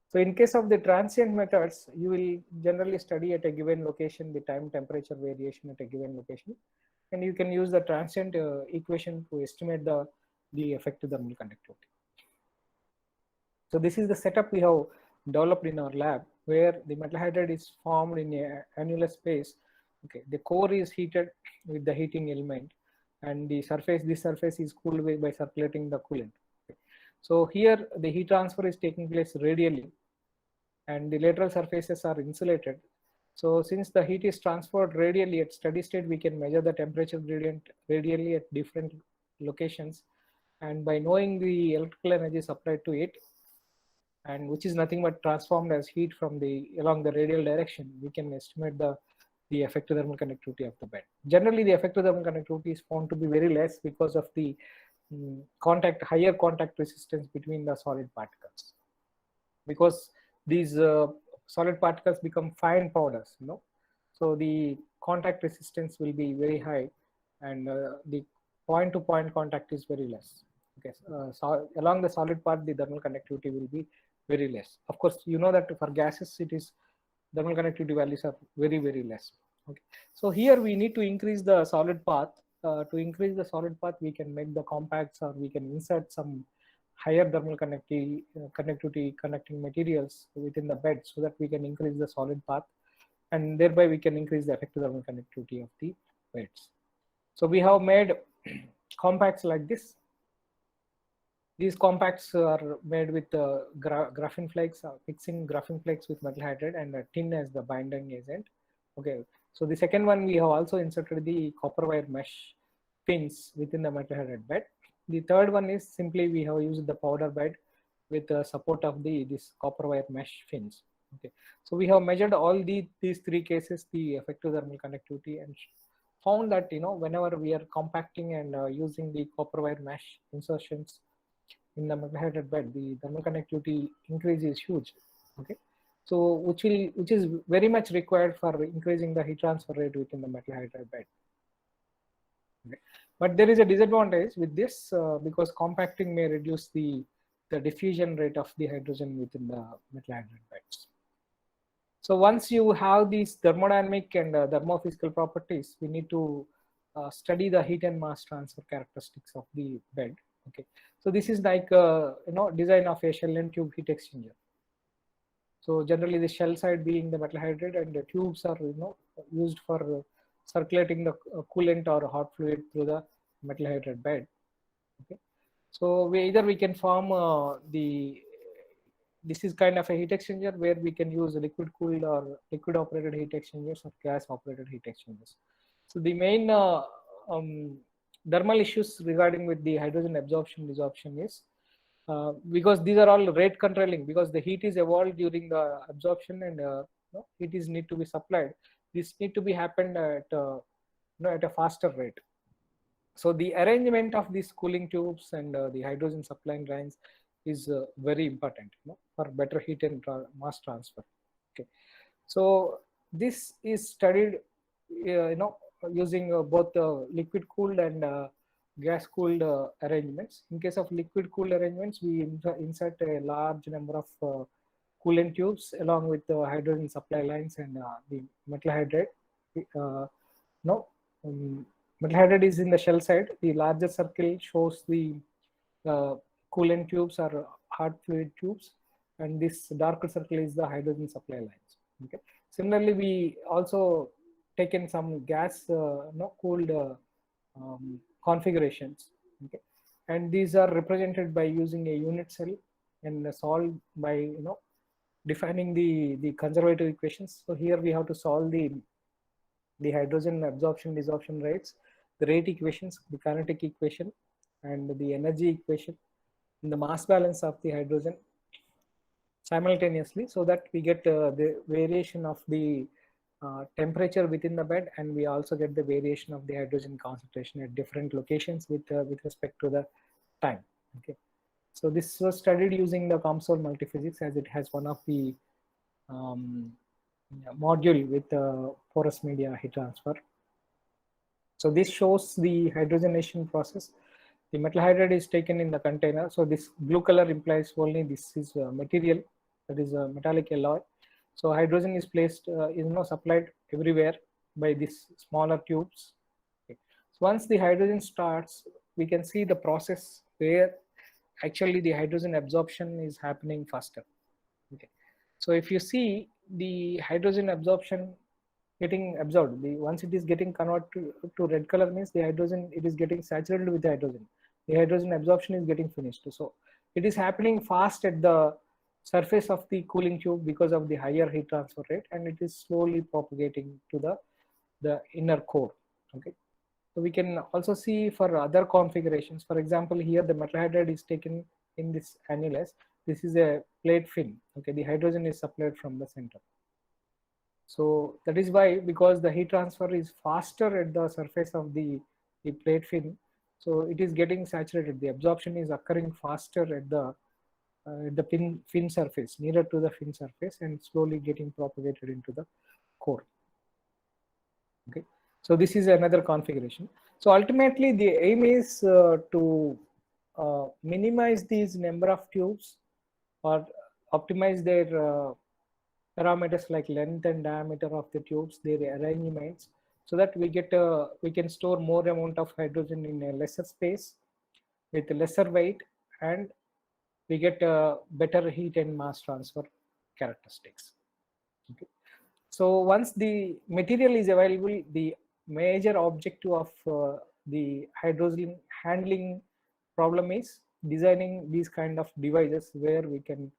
So in case of the transient methods, you will generally study at a given location the time temperature variation at a given location, and you can use the transient equation to estimate the effective thermal conductivity. So this is the setup we have developed in our lab, where the metal hydride is formed in a annular space. Okay, the core is heated with the heating element, and this surface is cooled by circulating the coolant. Okay. So here the heat transfer is taking place radially, and the lateral surfaces are insulated. So since the heat is transferred radially at steady state, we can measure the temperature gradient radially at different locations, and by knowing the electrical energy supplied to it, and which is nothing but transformed as heat from along the radial direction, we can estimate the effective thermal conductivity of the bed. Generally, the effective thermal conductivity is found to be very less because of the higher contact resistance between the solid particles, because these solid particles become fine powders, so the contact resistance will be very high, and the point to point contact is very less. Okay, so along the solid part, the thermal conductivity will be very less. Of course, you know that for gases, thermal conductivity values are very, very less. Okay, so here we need to increase the solid path. To increase the solid path, we can make the compacts, or we can insert some higher thermal conductivity connecting materials within the bed, so that we can increase the solid path, and thereby we can increase the effective thermal conductivity of the beds. So we have made compacts like this. These compacts are made with graphene flakes, mixing graphene flakes with metal hydride and tin as the binding agent. Okay, so the second one, we have also inserted the copper wire mesh pins within the metal hydride bed. The third one is simply we have used the powder bed with the support of this copper wire mesh fins. Okay, so we have measured all these three cases, the effective thermal conductivity, and found that whenever we are compacting and using the copper wire mesh insertions in the metal hydride bed, the thermal conductivity increase is huge. Okay, so which is very much required for increasing the heat transfer rate within the metal hydride bed. Okay. But there is a disadvantage with this, because compacting may reduce the diffusion rate of the hydrogen within the metal hydride beds. So once you have these thermodynamic and thermophysical properties, we need to study the heat and mass transfer characteristics of the bed. Okay, so this is like design of a shell and tube heat exchanger. So generally, the shell side being the metal hydride, and the tubes are used for circulating the coolant or hot fluid through the metal hydride bed. Okay, so we can form this is kind of a heat exchanger where we can use liquid cooled or liquid operated heat exchangers or gas operated heat exchangers. So the main thermal issues regarding with the hydrogen absorption desorption is because these are all rate controlling, because the heat is evolved during the absorption, and heat is need to be supplied. This need to be happened at at a faster rate. So the arrangement of these cooling tubes and the hydrogen supplying lines is very important for better heat and mass transfer. Okay, so this is studied using both liquid cooled and gas cooled arrangements. In case of liquid cooled arrangements, we insert a large number of coolant tubes along with the hydrogen supply lines and the metal hydride. No, metal hydride is in the shell side. The larger circle shows the coolant tubes or hard fluid tubes, and this darker circle is the hydrogen supply lines. Okay. Similarly, we also taken some gas cooled configurations. Okay, and these are represented by using a unit cell and solved by defining the conservative equations. So here we have to solve the hydrogen absorption desorption rates, the rate equations, the kinetic equation, and the energy equation, and the mass balance of the hydrogen simultaneously, so that we get the variation of the temperature within the bed, and we also get the variation of the hydrogen concentration at different locations with respect to the time. Okay, so this was studied using the COMSOL multiphysics, as it has one of the module with porous media heat transfer. So this shows the hydrogenation process. The metal hydride is taken in the container. So this blue color implies only this is material, that is a metallic alloy. So hydrogen is placed, supplied everywhere by these smaller tubes. Okay. So once the hydrogen starts, we can see the process where actually the hydrogen absorption is happening faster. Okay. So if you see the hydrogen absorption getting absorbed, once it is getting converted to red color means the hydrogen, it is getting saturated with hydrogen. The hydrogen absorption is getting finished. So it is happening fast at the surface of the cooling tube because of the higher heat transfer rate, and it is slowly propagating to the inner core. Okay, so we can also see for other configurations. For example, here the metal hydride is taken in this annulus. This is a plate fin. Okay, the hydrogen is supplied from the center. So that is why, because the heat transfer is faster at the surface of the plate fin, so it is getting saturated. The absorption is occurring faster at the fin surface, nearer to the fin surface, and slowly getting propagated into the core. Okay, so this is another configuration. So ultimately, the aim is to minimize these number of tubes or optimize their parameters like length and diameter of the tubes, their arrangements, so that we get we can store more amount of hydrogen in a lesser space with lesser weight, and we get better heat and mass transfer characteristics. Okay. So once the material is available, the major objective of the hydrogen handling problem is designing these kind of devices where we can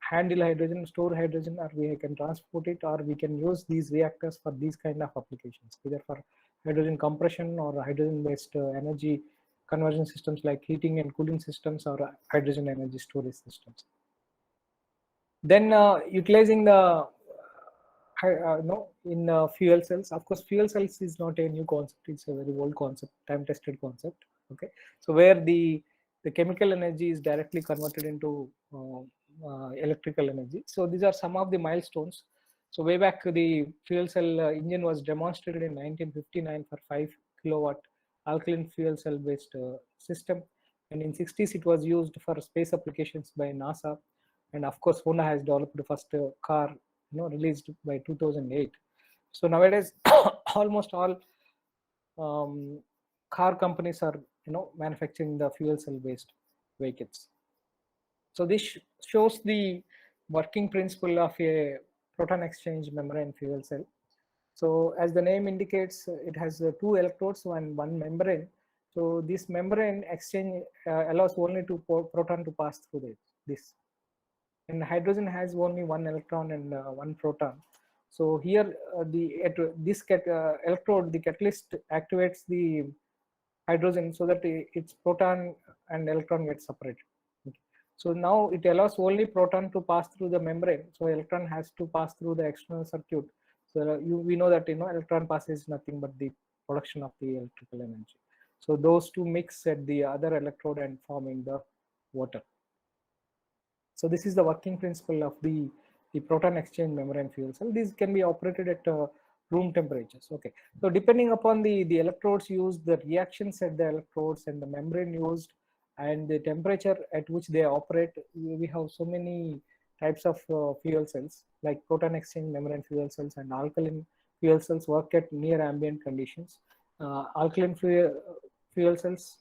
handle hydrogen, store hydrogen, or we can transport it, or we can use these reactors for these kind of applications, either for hydrogen compression or hydrogen based energy conversion systems like heating and cooling systems, or hydrogen energy storage systems. Then utilizing the in fuel cells. Of course, fuel cells is not a new concept, it's a very old concept, time tested concept. Okay, so where the chemical energy is directly converted into electrical energy. So these are some of the milestones. So way back, the fuel cell engine was demonstrated in 1959 for 5 kilowatt alkaline fuel cell based system, and in 60s it was used for space applications by NASA, and of course Honda has developed the first car released by 2008. So nowadays almost all car companies are manufacturing the fuel cell based vehicles. So this shows the working principle of a proton exchange membrane fuel cell. So as the name indicates, it has 2 electrodes and 1 membrane. So this membrane exchange allows only to proton to pass through this. And hydrogen has only 1 electron and 1 proton. So here this electrode, the catalyst activates the hydrogen so that its proton and electron get separated. Okay. So now it allows only proton to pass through the membrane. So electron has to pass through the external circuit. So we know that electron pass is nothing but the production of the electrical energy. So those two mix at the other electrode and forming the water. So this is the working principle of the proton exchange membrane fuel cell. These can be operated at room temperatures. Okay, so depending upon the electrodes used, the reactions at the electrodes and the membrane used, and the temperature at which they operate, we have so many types of fuel cells, like proton exchange membrane fuel cells and alkaline fuel cells work at near ambient conditions. Alkaline fuel cells,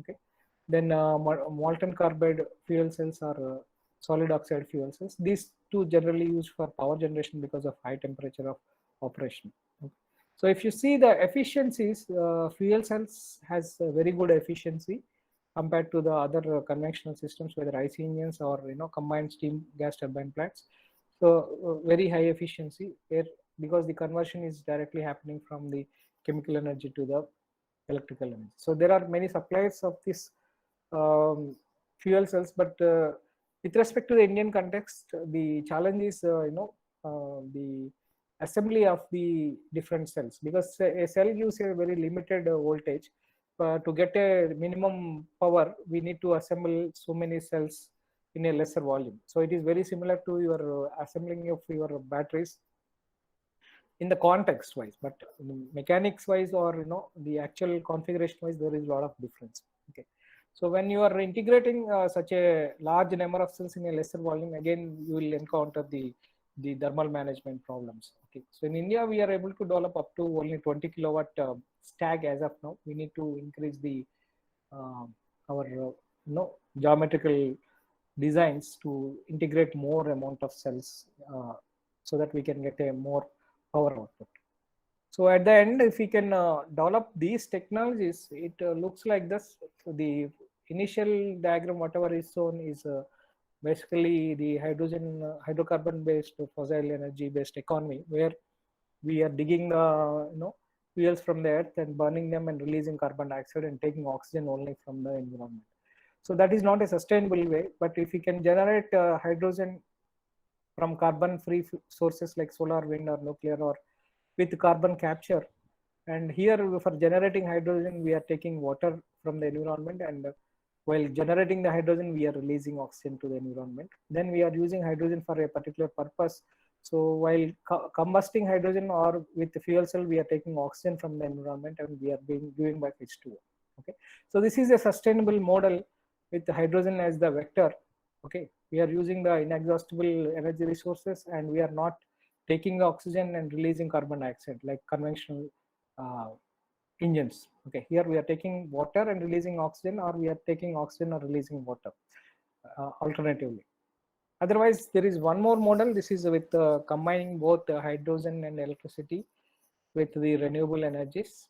okay, then molten carbide fuel cells are solid oxide fuel cells. These two generally used for power generation because of high temperature of operation. Okay. So if you see the efficiencies, fuel cells has a very good efficiency compared to the other conventional systems, whether IC engines or combined steam gas turbine plants. So very high efficiency where, because the conversion is directly happening from the chemical energy to the electrical energy. So there are many suppliers of this fuel cells, but with respect to the Indian context, the challenge is the assembly of the different cells, because a cell gives a very limited voltage. To get a minimum power, we need to assemble so many cells in a lesser volume. So it is very similar to your assembling of your batteries in the context wise, but mechanics wise or the actual configuration wise, there is a lot of difference. Okay, so when you are integrating such a large number of cells in a lesser volume, again you will encounter the thermal management problems. Okay, so in India we are able to develop up to only 20 kilowatt stack as of now. We need to increase the our geometrical designs to integrate more amount of cells so that we can get a more power output. So at the end, if we can develop these technologies, it looks like this. So the initial diagram, whatever is shown, is basically the hydrocarbon based fossil energy based economy, where we are digging the fuels from the earth and burning them and releasing carbon dioxide and taking oxygen only from the environment. So that is not a sustainable way, but if we can generate hydrogen from carbon free sources like solar, wind or nuclear, or with carbon capture, and here for generating hydrogen we are taking water from the environment, and while generating the hydrogen we are releasing oxygen to the environment. Then we are using hydrogen for a particular purpose. So while combusting hydrogen or with the fuel cell, we are taking oxygen from the environment and we are giving back H2O. Okay, so this is a sustainable model with the hydrogen as the vector. Okay, we are using the inexhaustible energy resources and we are not taking oxygen and releasing carbon dioxide like conventional engines. Okay, here we are taking water and releasing oxygen, or we are taking oxygen or releasing water alternatively. Otherwise, there is one more model. This is with combining both hydrogen and electricity with the renewable energies.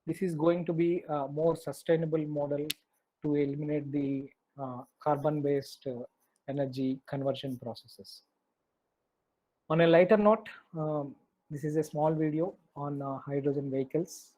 This is going to be a more sustainable model to eliminate the carbon-based energy conversion processes. On a lighter note, this is a small video on hydrogen vehicles.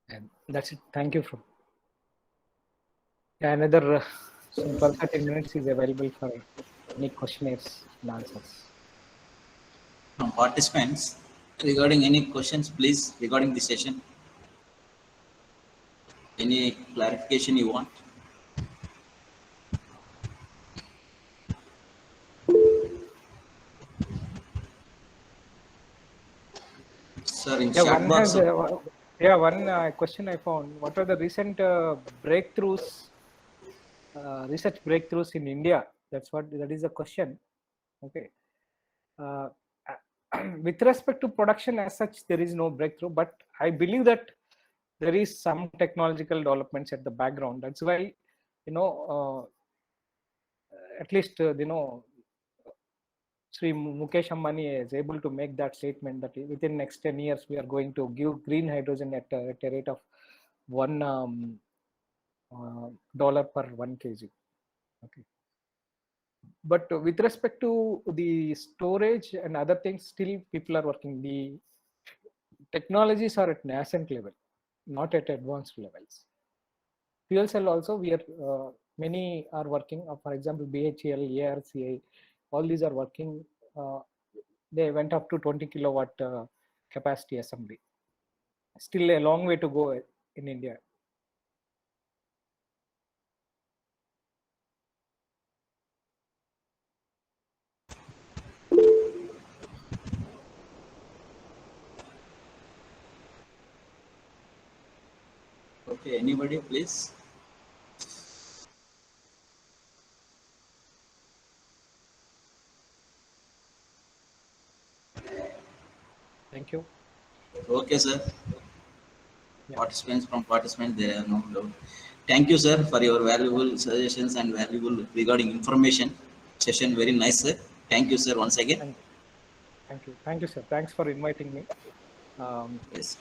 And that's it. Thank you. Another simple 30 minutes is available for any questionnaires and answers. From participants regarding any questions, please, regarding the session. Any clarification you want? Sir, in Yeah, chat one box. has one question I found. What are the recent breakthroughs, research breakthroughs in India? That is a question. Okay. With respect to production as such, there is no breakthrough, but I believe that there is some technological developments at the background. That's why, at least Sri Mukesh Ambani is able to make that statement that within next 10 years we are going to give green hydrogen at a rate of $1 per 1 kg. Okay. But with respect to the storage and other things, still people are working. The technologies are at nascent level, not at advanced levels. Fuel cell also, we are many are working. For example, BHEL, ARCI, all these are working. They went up to 20 kilowatt capacity assembly. Still a long way to go in India. Okay, anybody, please? Thank you. Okay, sir. Yeah. Participants, there are no doubt. Thank you, sir, for your valuable suggestions and valuable regarding information. Session very nice, sir. Thank you, sir, once again. Thank you, sir. Thanks for inviting me. Yes.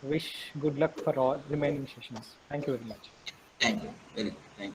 Wish good luck for all remaining sessions. Thank you very much. Thank you. Very good. Thank you.